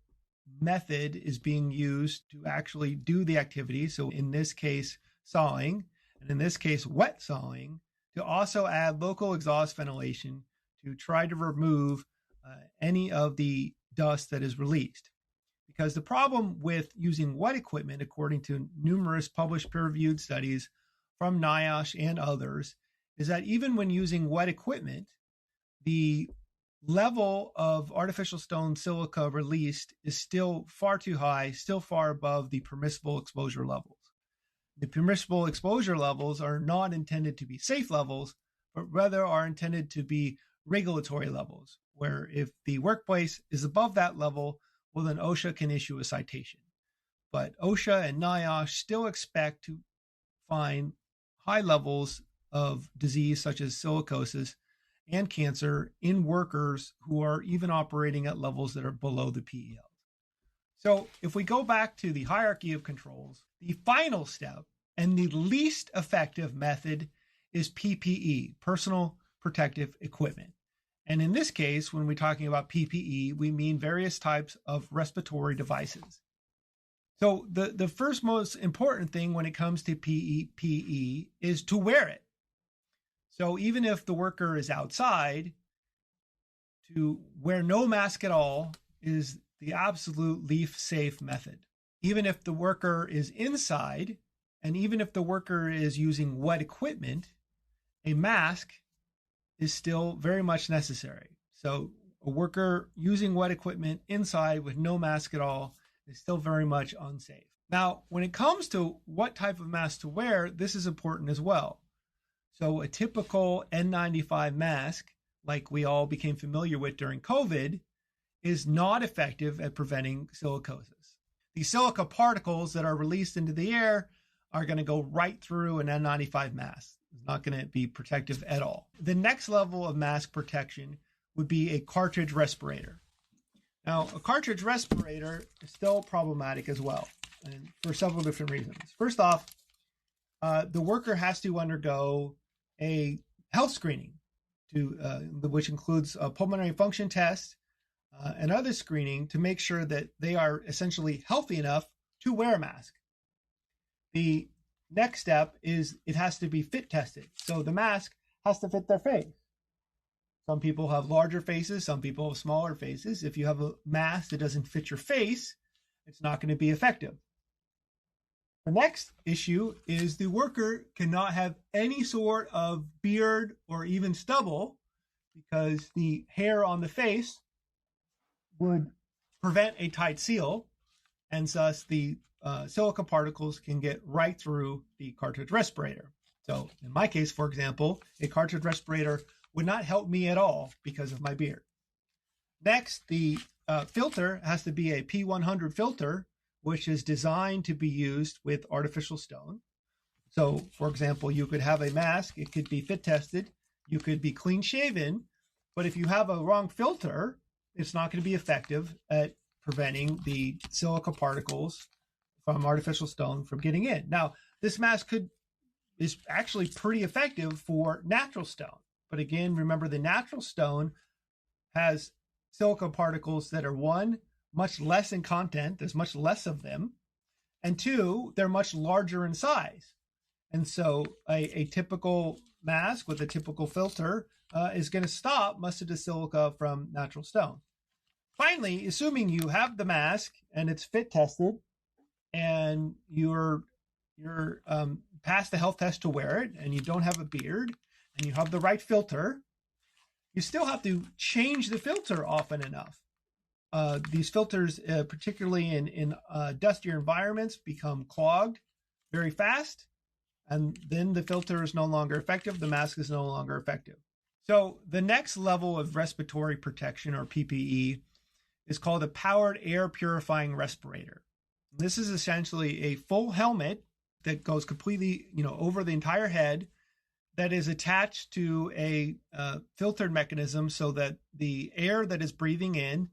method is being used to actually do the activity. So in this case, sawing, and in this case, wet sawing, to also add local exhaust ventilation to try to remove any of the dust that is released. Because the problem with using wet equipment, according to numerous published peer-reviewed studies from NIOSH and others, is that even when using wet equipment, the level of artificial stone silica released is still far too high, still far above the permissible exposure levels. The permissible exposure levels are not intended to be safe levels, but rather are intended to be regulatory levels, where if the workplace is above that level, well, then OSHA can issue a citation. But OSHA and NIOSH still expect to find high levels of disease such as silicosis and cancer in workers who are even operating at levels that are below the PEL. So if we go back to the hierarchy of controls, the final step and the least effective method is PPE, personal protective equipment. And in this case, when we're talking about PPE, we mean various types of respiratory devices. So the first most important thing when it comes to PPE is to wear it. So even if the worker is outside, to wear no mask at all is the absolute least safe method. Even if the worker is inside, and even if the worker is using wet equipment, a mask is still very much necessary. So a worker using wet equipment inside with no mask at all is still very much unsafe. Now, when it comes to what type of mask to wear, this is important as well. So a typical N95 mask, like we all became familiar with during COVID, is not effective at preventing silicosis. The silica particles that are released into the air are going to go right through an N95 mask. It's not going to be protective at all. The next level of mask protection would be a cartridge respirator. Now, a cartridge respirator is still problematic as well, and for several different reasons. First off, the worker has to undergo a health screening, which includes a pulmonary function test and other screening to make sure that they are essentially healthy enough to wear a mask. The next step is it has to be fit tested. So the mask has to fit their face. Some people have larger faces, some people have smaller faces. If you have a mask that doesn't fit your face, it's not going to be effective. The next issue is the worker cannot have any sort of beard or even stubble because the hair on the face would prevent a tight seal, and thus the silica particles can get right through the cartridge respirator. So in my case, for example, a cartridge respirator would not help me at all because of my beard. Next, the filter has to be a P100 filter, which is designed to be used with artificial stone. So, for example, you could have a mask, it could be fit tested, you could be clean shaven, but if you have a wrong filter, it's not going to be effective at preventing the silica particles from artificial stone from getting in. Now, this mask is actually pretty effective for natural stone. But again, remember the natural stone has silica particles that are, one, much less in content, there's much less of them, and two, they're much larger in size. And so a typical mask with a typical filter is going to stop mustarded silica from natural stone. Finally, assuming you have the mask and it's fit tested and you're passed the health test to wear it and you don't have a beard and you have the right filter, you still have to change the filter often enough. These filters, particularly in dustier environments, become clogged very fast, and then the filter is no longer effective. The mask is no longer effective. So the next level of respiratory protection, or PPE, is called a powered air purifying respirator. This is essentially a full helmet that goes completely, over the entire head, that is attached to a filtered mechanism so that the air that is breathing in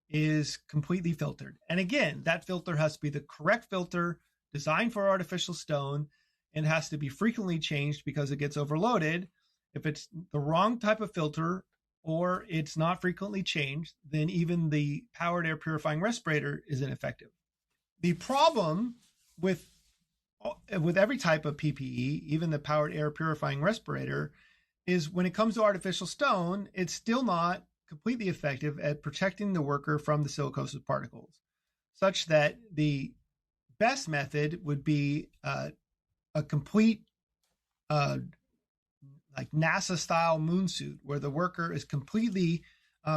is completely filtered. And again, that filter has to be the correct filter designed for artificial stone and has to be frequently changed because it gets overloaded. If it's the wrong type of filter or it's not frequently changed, then even the powered air purifying respirator is ineffective. The problem with every type of PPE, even the powered air purifying respirator, is when it comes to artificial stone, it's still not completely effective at protecting the worker from the silicosis particles, such that the best method would be a complete like NASA style moon suit, where the worker is completely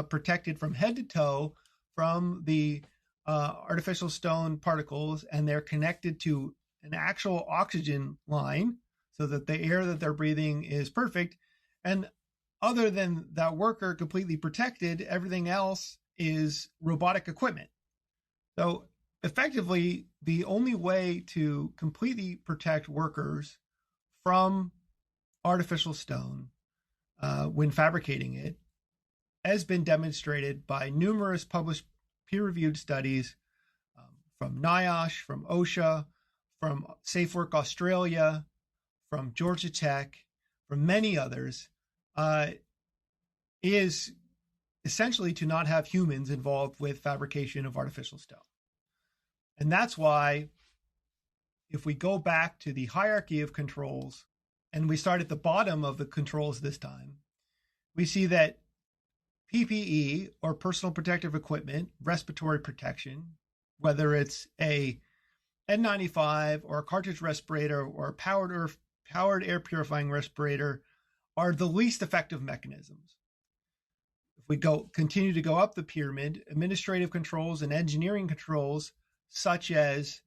protected from head to toe from the artificial stone particles, and they're connected to an actual oxygen line so that the air that they're breathing is perfect. And other than that worker completely protected, everything else is robotic equipment. So effectively, the only way to completely protect workers from artificial stone when fabricating it has been demonstrated by numerous published peer-reviewed studies from NIOSH, from OSHA, from SafeWork Australia, from Georgia Tech, from many others, is essentially to not have humans involved with fabrication of artificial stone. And that's why, if we go back to the hierarchy of controls, and we start at the bottom of the controls this time, we see that PPE, or personal protective equipment, respiratory protection, whether it's a N95 or a cartridge respirator or a powered air purifying respirator, are the least effective mechanisms. If we continue to go up the pyramid, administrative controls and engineering controls, such as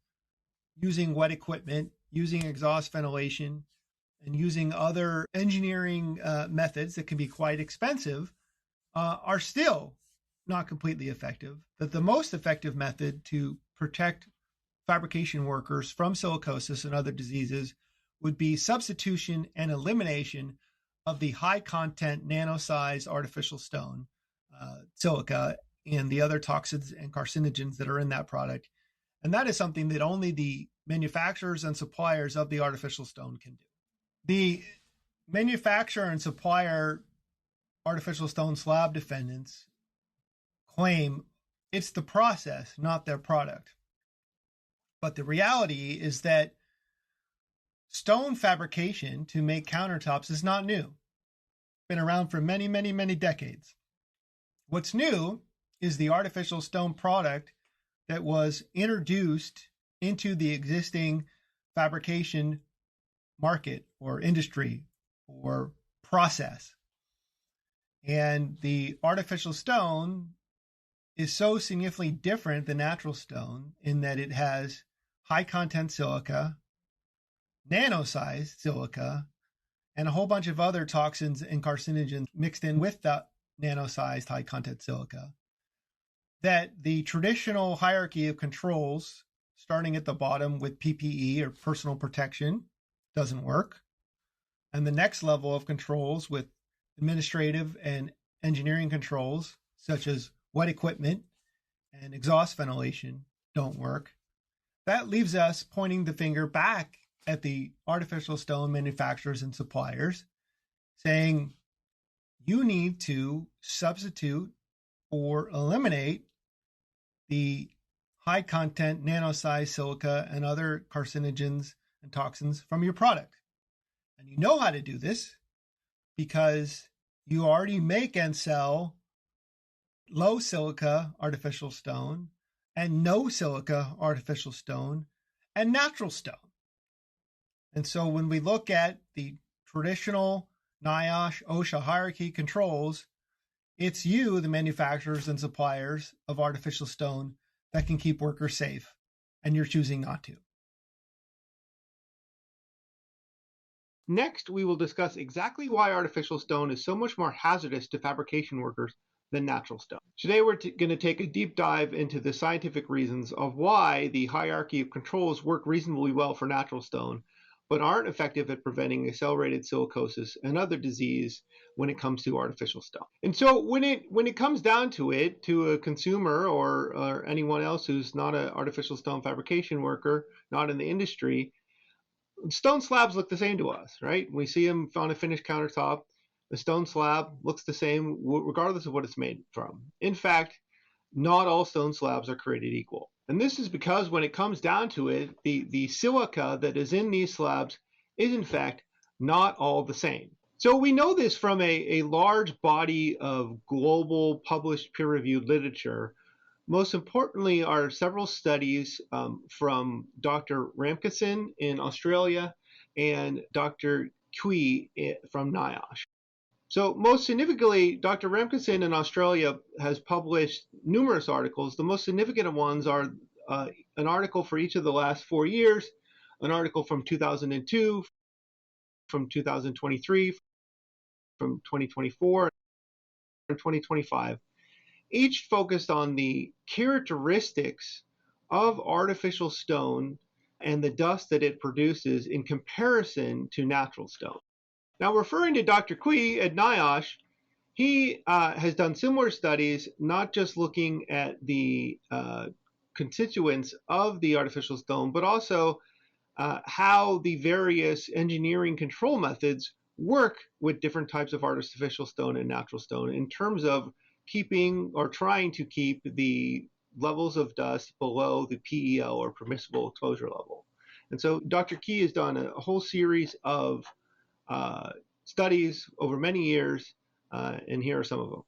using wet equipment, using exhaust ventilation, and using other engineering methods that can be quite expensive, are still not completely effective. That the most effective method to protect fabrication workers from silicosis and other diseases would be substitution and elimination of the high content nano-sized artificial stone, silica, and the other toxins and carcinogens that are in that product. And that is something that only the manufacturers and suppliers of the artificial stone can do. The manufacturer and supplier artificial stone slab defendants claim it's the process, not their product. But the reality is that stone fabrication to make countertops is not new. It's been around for many, many, many decades. What's new is the artificial stone product that was introduced into the existing fabrication market or industry or process. And the artificial stone is so significantly different than natural stone in that it has high content silica, nano-sized silica, and a whole bunch of other toxins and carcinogens mixed in with that nano-sized high content silica, that the traditional hierarchy of controls, starting at the bottom with PPE or personal protection, doesn't work. And the next level of controls with administrative and engineering controls, such as wet equipment and exhaust ventilation, don't work. That leaves us pointing the finger back at the artificial stone manufacturers and suppliers, saying you need to substitute or eliminate the high content nano-sized silica and other carcinogens and toxins from your product. And you know how to do this because you already make and sell low silica artificial stone and no silica artificial stone and natural stone. And so when we look at the traditional NIOSH OSHA hierarchy controls, it's you, the manufacturers and suppliers of artificial stone, that can keep workers safe, and you're choosing not to.
Next, we will discuss exactly why artificial stone is so much more hazardous to fabrication workers than natural stone. Today, we're going to take a deep dive into the scientific reasons of why the hierarchy of controls work reasonably well for natural stone, but aren't effective at preventing accelerated silicosis and other disease when it comes to artificial stone. And so when it comes down to it, to a consumer or anyone else who's not an artificial stone fabrication worker, not in the industry, stone slabs look the same to us, right? We see them on a finished countertop. The stone slab looks the same regardless of what it's made from. In fact, not all stone slabs are created equal. And this is because when it comes down to it, the silica that is in these slabs is in fact not all the same. So we know this from a large body of global published peer-reviewed literature. Most importantly are several studies from Dr. Ramkissoon in Australia and Dr. Cui from NIOSH. So most significantly, Dr. Ramkissoon in Australia has published numerous articles. The most significant ones are an article for each of the last 4 years, an article from 2002, from 2023, from 2024, and 2025. Each focused on the characteristics of artificial stone and the dust that it produces in comparison to natural stone. Now, referring to Dr. Cui at NIOSH, he has done similar studies, not just looking at the constituents of the artificial stone, but also how the various engineering control methods work with different types of artificial stone and natural stone in terms of keeping or trying to keep the levels of dust below the PEL or permissible exposure level. And so Dr. Cui has done a whole series of studies over many years, and here are some of them.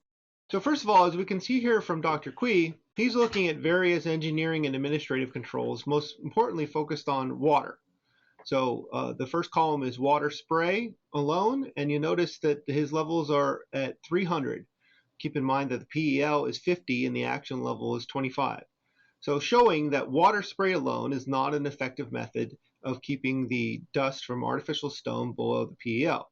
So first of all, as we can see here from Dr. Cui, he's looking at various engineering and administrative controls, most importantly focused on water. So the first column is water spray alone, and you notice that his levels are at 300. Keep in mind that the PEL is 50 and the action level is 25. So showing that water spray alone is not an effective method of keeping the dust from artificial stone below the PEL.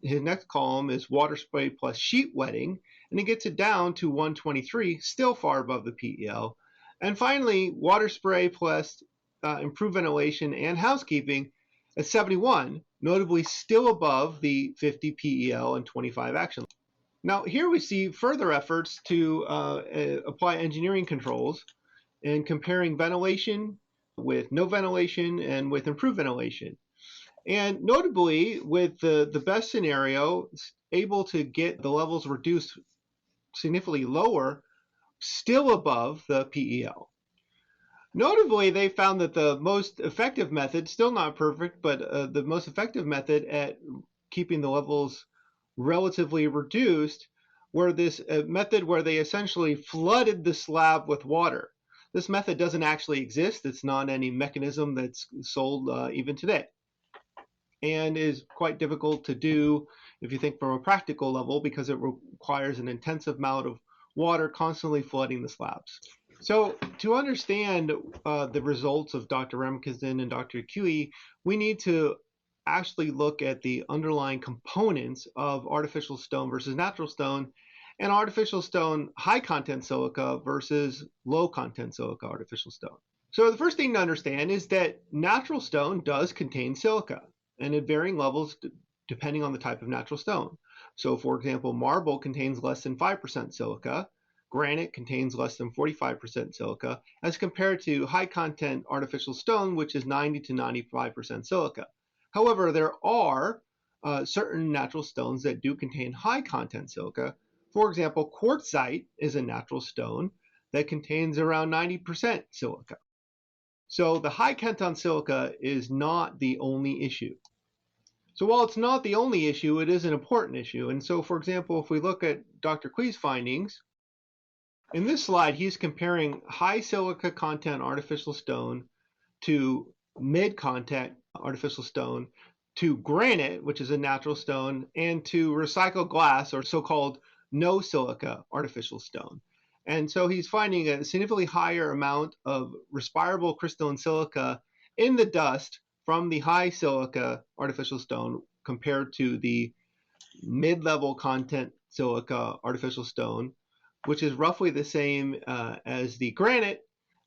His next column is water spray plus sheet wetting, and he gets it down to 123, still far above the PEL. And finally, water spray plus improved ventilation and housekeeping at 71, notably still above the 50 PEL and 25 action. Now here we see further efforts to apply engineering controls and comparing ventilation with no ventilation and with improved ventilation. And notably, with the best scenario, able to get the levels reduced significantly lower, still above the PEL. Notably, they found that the most effective method, still not perfect, but the most effective method at keeping the levels relatively reduced were this method where they essentially flooded the slab with water. This method doesn't actually exist. It's not any mechanism that's sold even today, and is quite difficult to do if you think from a practical level because it requires an intensive amount of water constantly flooding the slabs. So to understand the results of Dr. Ramkissoon and Dr. Cui, we need to actually look at the underlying components of artificial stone versus natural stone, and artificial stone high content silica versus low content silica artificial stone. So the first thing to understand is that natural stone does contain silica, and at varying levels depending on the type of natural stone. So for example, marble contains less than 5% silica, granite contains less than 45% silica, as compared to high content artificial stone, which is 90 to 95% silica. However, there are certain natural stones that do contain high content silica. For example, quartzite is a natural stone that contains around 90% silica. So the high content silica is not the only issue. So while it's not the only issue, it is an important issue. And so, for example, if we look at Dr. Qui's findings, in this slide, he's comparing high silica content artificial stone to mid content artificial stone, to granite, which is a natural stone, and to recycled glass, or so-called no silica artificial stone. And so he's finding a significantly higher amount of respirable crystalline silica in the dust from the high silica artificial stone compared to the mid-level content silica artificial stone, which is roughly the same as the granite,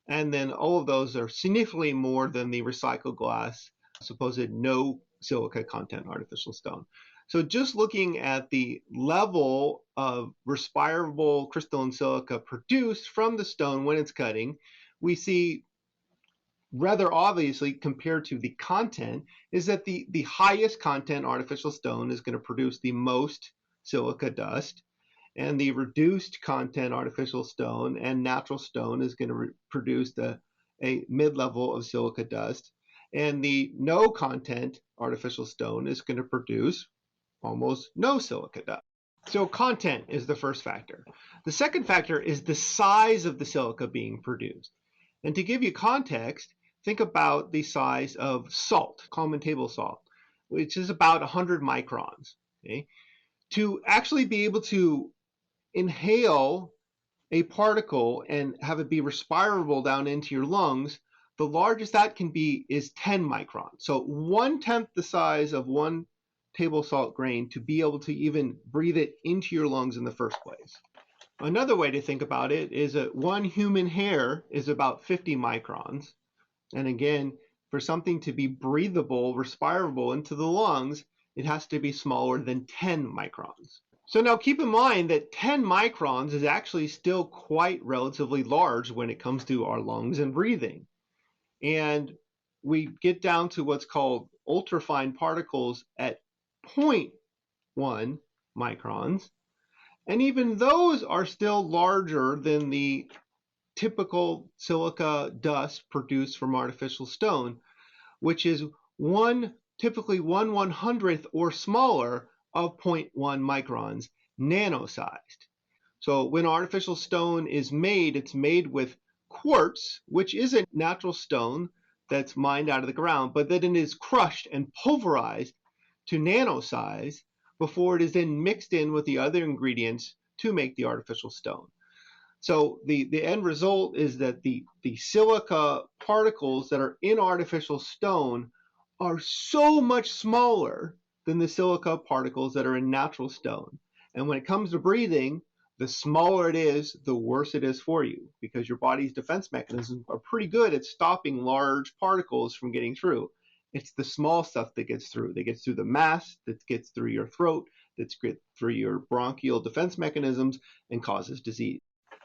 and then all of those are significantly more than the recycled glass, supposed no silica content artificial stone. So just looking at the level of respirable crystalline silica produced from the stone when it's cutting, we see rather obviously compared to the content is that the highest content artificial stone is going to produce the most silica dust, and the reduced content artificial stone and natural stone is going to produce a mid-level of silica dust, and the no content artificial stone is going to produce almost no silica dust. So content is the first factor. The second factor is the size of the silica being produced. And to give you context, think about the size of salt, common table salt, which is about 100 microns. Okay? To actually be able to inhale a particle and have it be respirable down into your lungs, the largest that can be is 10 microns. So 1/10 the size of one table salt grain to be able to even breathe it into your lungs in the first place. Another way to think about it is that one human hair is about 50 microns. And again, for something to be breathable, respirable into the lungs, it has to be smaller than 10 microns. So now keep in mind that 10 microns is actually still quite relatively large when it comes to our lungs and breathing. And we get down to what's called ultrafine particles at 0.1 microns. And even those are still larger than the typical silica dust produced from artificial stone, which is typically 1/100th or smaller of 0.1 microns, nano-sized. So when artificial stone is made, it's made with quartz, which is a natural stone that's mined out of the ground, but then it is crushed and pulverized to nano-size before it is then mixed in with the other ingredients to make the artificial stone. So the end result is that the silica particles that are in artificial stone are so much smaller than the silica particles that are in natural stone. And when it comes to breathing, the smaller it is, the worse it is for you, because your body's defense mechanisms are pretty good at stopping large particles from getting through. It's the small stuff that gets through. That gets through the mass, that gets through your throat, that gets through your bronchial defense mechanisms and causes disease.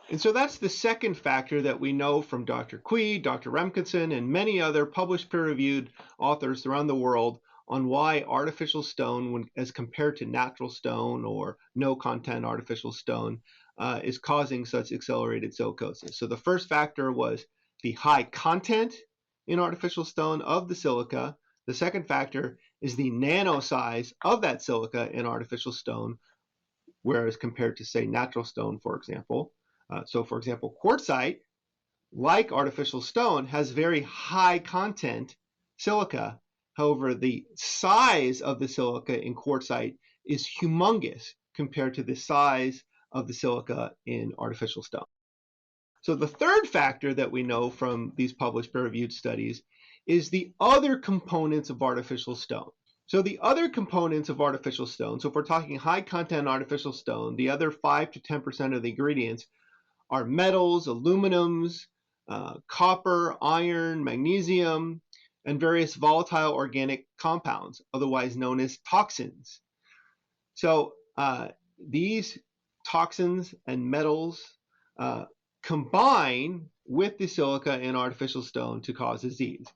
And so that's the second factor that we know from Dr. Qui, Dr. Remkinson, and many other published peer-reviewed authors around the world on why artificial stone, as compared to natural stone or no content artificial stone, is causing such accelerated silicosis. So the first factor was the high content in artificial stone of the silica. The second factor is the nano size of that silica in artificial stone, whereas compared to, say, natural stone, for example. So, for example, quartzite, like artificial stone, has very high content silica. However, the size of the silica in quartzite is humongous compared to the size of the silica in artificial stone. So the third factor that we know from these published peer-reviewed studies is the other components of artificial stone. So the other components of artificial stone, so if we're talking high content artificial stone, the other 5 to 10% of the ingredients are metals, aluminums, copper, iron, magnesium, and various volatile organic compounds, otherwise known as toxins. So these toxins and metals combine with the silica in artificial stone to cause disease.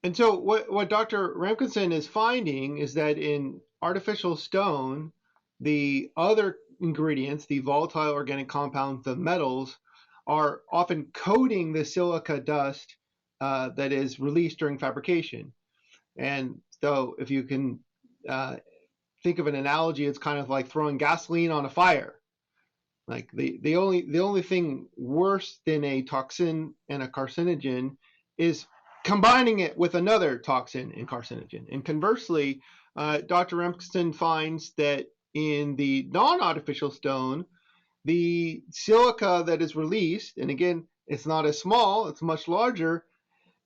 And so what Dr. Remkinson is finding is that in artificial stone, the other ingredients, the volatile organic compounds, the metals, are often coating the silica dust that is released during fabrication. And so if you can think of an analogy, it's kind of like throwing gasoline on a fire. Like the only thing worse than a toxin and a carcinogen is combining it with another toxin and carcinogen. And conversely, Dr. Remkeson finds that in the non-artificial stone, the silica that is released, and again, it's not as small, it's much larger,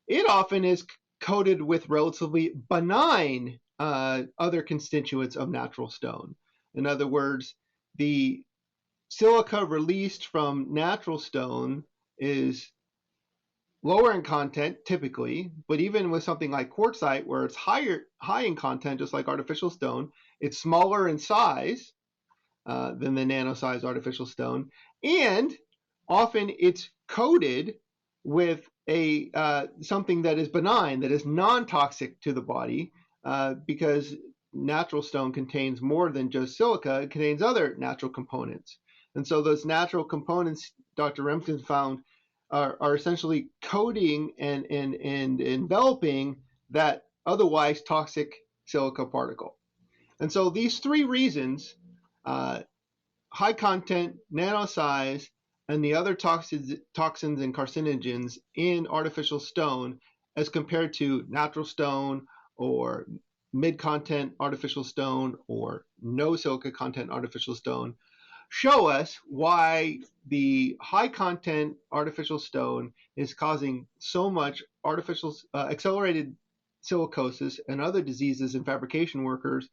it often is coated with relatively benign other constituents of natural stone. In other words, the silica released from natural stone is lower in content typically, but even with something like quartzite, where it's high in content, just like artificial stone, it's smaller in size than the nano-sized artificial stone, and often it's coated with a something that is benign, that is non-toxic to the body, because natural stone contains more than just silica; it contains other natural components. And so those natural components, Dr. Remkeson found, are essentially coating and enveloping that otherwise toxic silica particle. And so these three reasons, high content, nano size, and the other toxins and carcinogens in artificial stone as compared to natural stone or mid-content artificial stone or no silica content artificial stone, show us why the high content artificial stone is causing so much artificial accelerated silicosis and other diseases in fabrication workers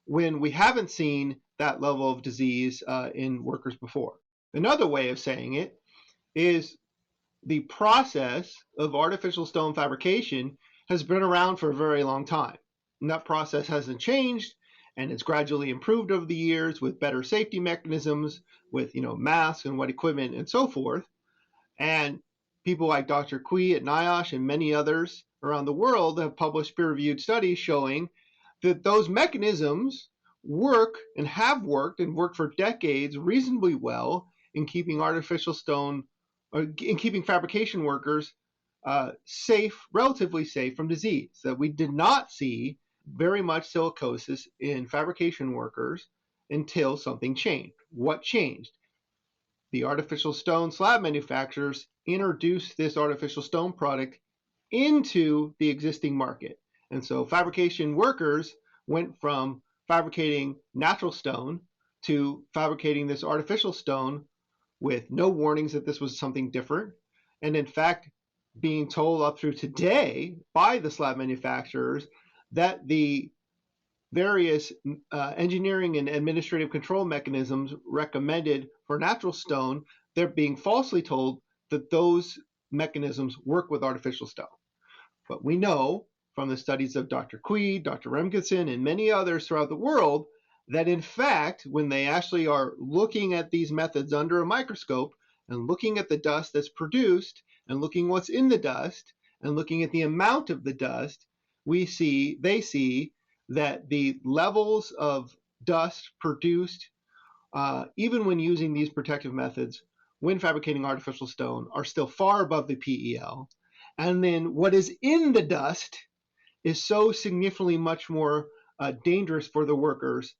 when we haven't seen that level of disease in workers before. Another way of saying it is the process of artificial stone fabrication has been around for a very long time. And that process hasn't changed, and it's gradually improved over the years with better safety mechanisms, with masks and wet equipment and so forth. And people like Dr. Cui at NIOSH and many others around the world have published peer-reviewed studies showing that those mechanisms work and have worked and worked for decades reasonably well in keeping artificial stone, or in keeping fabrication workers safe, relatively safe from disease. That we did not see very much silicosis in fabrication workers until something changed. What changed? The artificial stone slab manufacturers introduced this artificial stone product into the existing market. And so fabrication workers went from fabricating natural stone to fabricating this artificial stone with no warnings that this was something different. And in fact, being told up through today by the slab manufacturers that the various engineering and administrative control mechanisms recommended for natural stone, they're being falsely told that those mechanisms work with artificial stone. But we know from the studies of Dr. Cui, Dr. Remkeson, and many others throughout the world that in fact, when they actually are looking at these methods under a microscope and looking at the dust that's produced and looking what's in the dust and looking at the amount of the dust, they see that the levels of dust produced, even when using these protective methods, when fabricating artificial stone, are still far above the PEL. And then what is in the dust is so significantly much more dangerous for the workers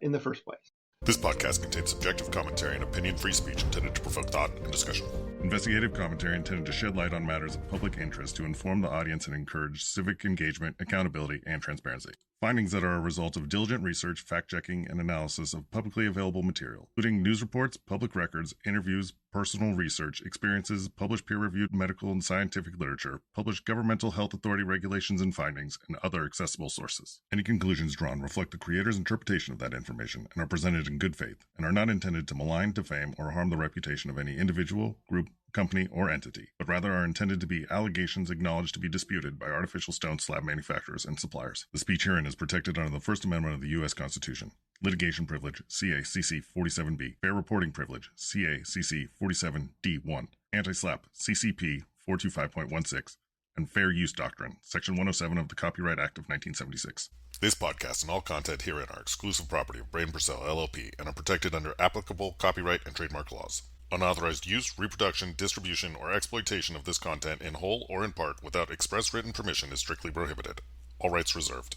in the first place.
This podcast contains subjective commentary and opinion-free speech intended to provoke thought and discussion.
Investigative commentary intended to shed light on matters of public interest to inform the audience and encourage civic engagement, accountability, and transparency. Findings that are a result of diligent research, fact-checking, and analysis of publicly available material, including news reports, public records, interviews, personal research, experiences, published peer-reviewed medical and scientific literature, published governmental health authority regulations and findings, and other accessible sources. Any conclusions drawn reflect the creator's interpretation of that information and are presented in good faith, and are not intended to malign, defame, or harm the reputation of any individual, group, company, or entity, but rather are intended to be allegations acknowledged to be disputed by artificial stone slab manufacturers and suppliers. The speech herein is protected under the First Amendment of the U.S. Constitution. Litigation privilege, CA-CC 47B. Fair reporting privilege, CA-CC 47D1. Anti-SLAPP, CCP 425.16. And Fair Use Doctrine, Section 107 of the Copyright Act of 1976.
This podcast and all content herein are exclusive property of Brain Purcell LLP and are protected under applicable copyright and trademark laws. Unauthorized use, reproduction, distribution, or exploitation of this content in whole or in part without express written permission is strictly prohibited. All rights reserved.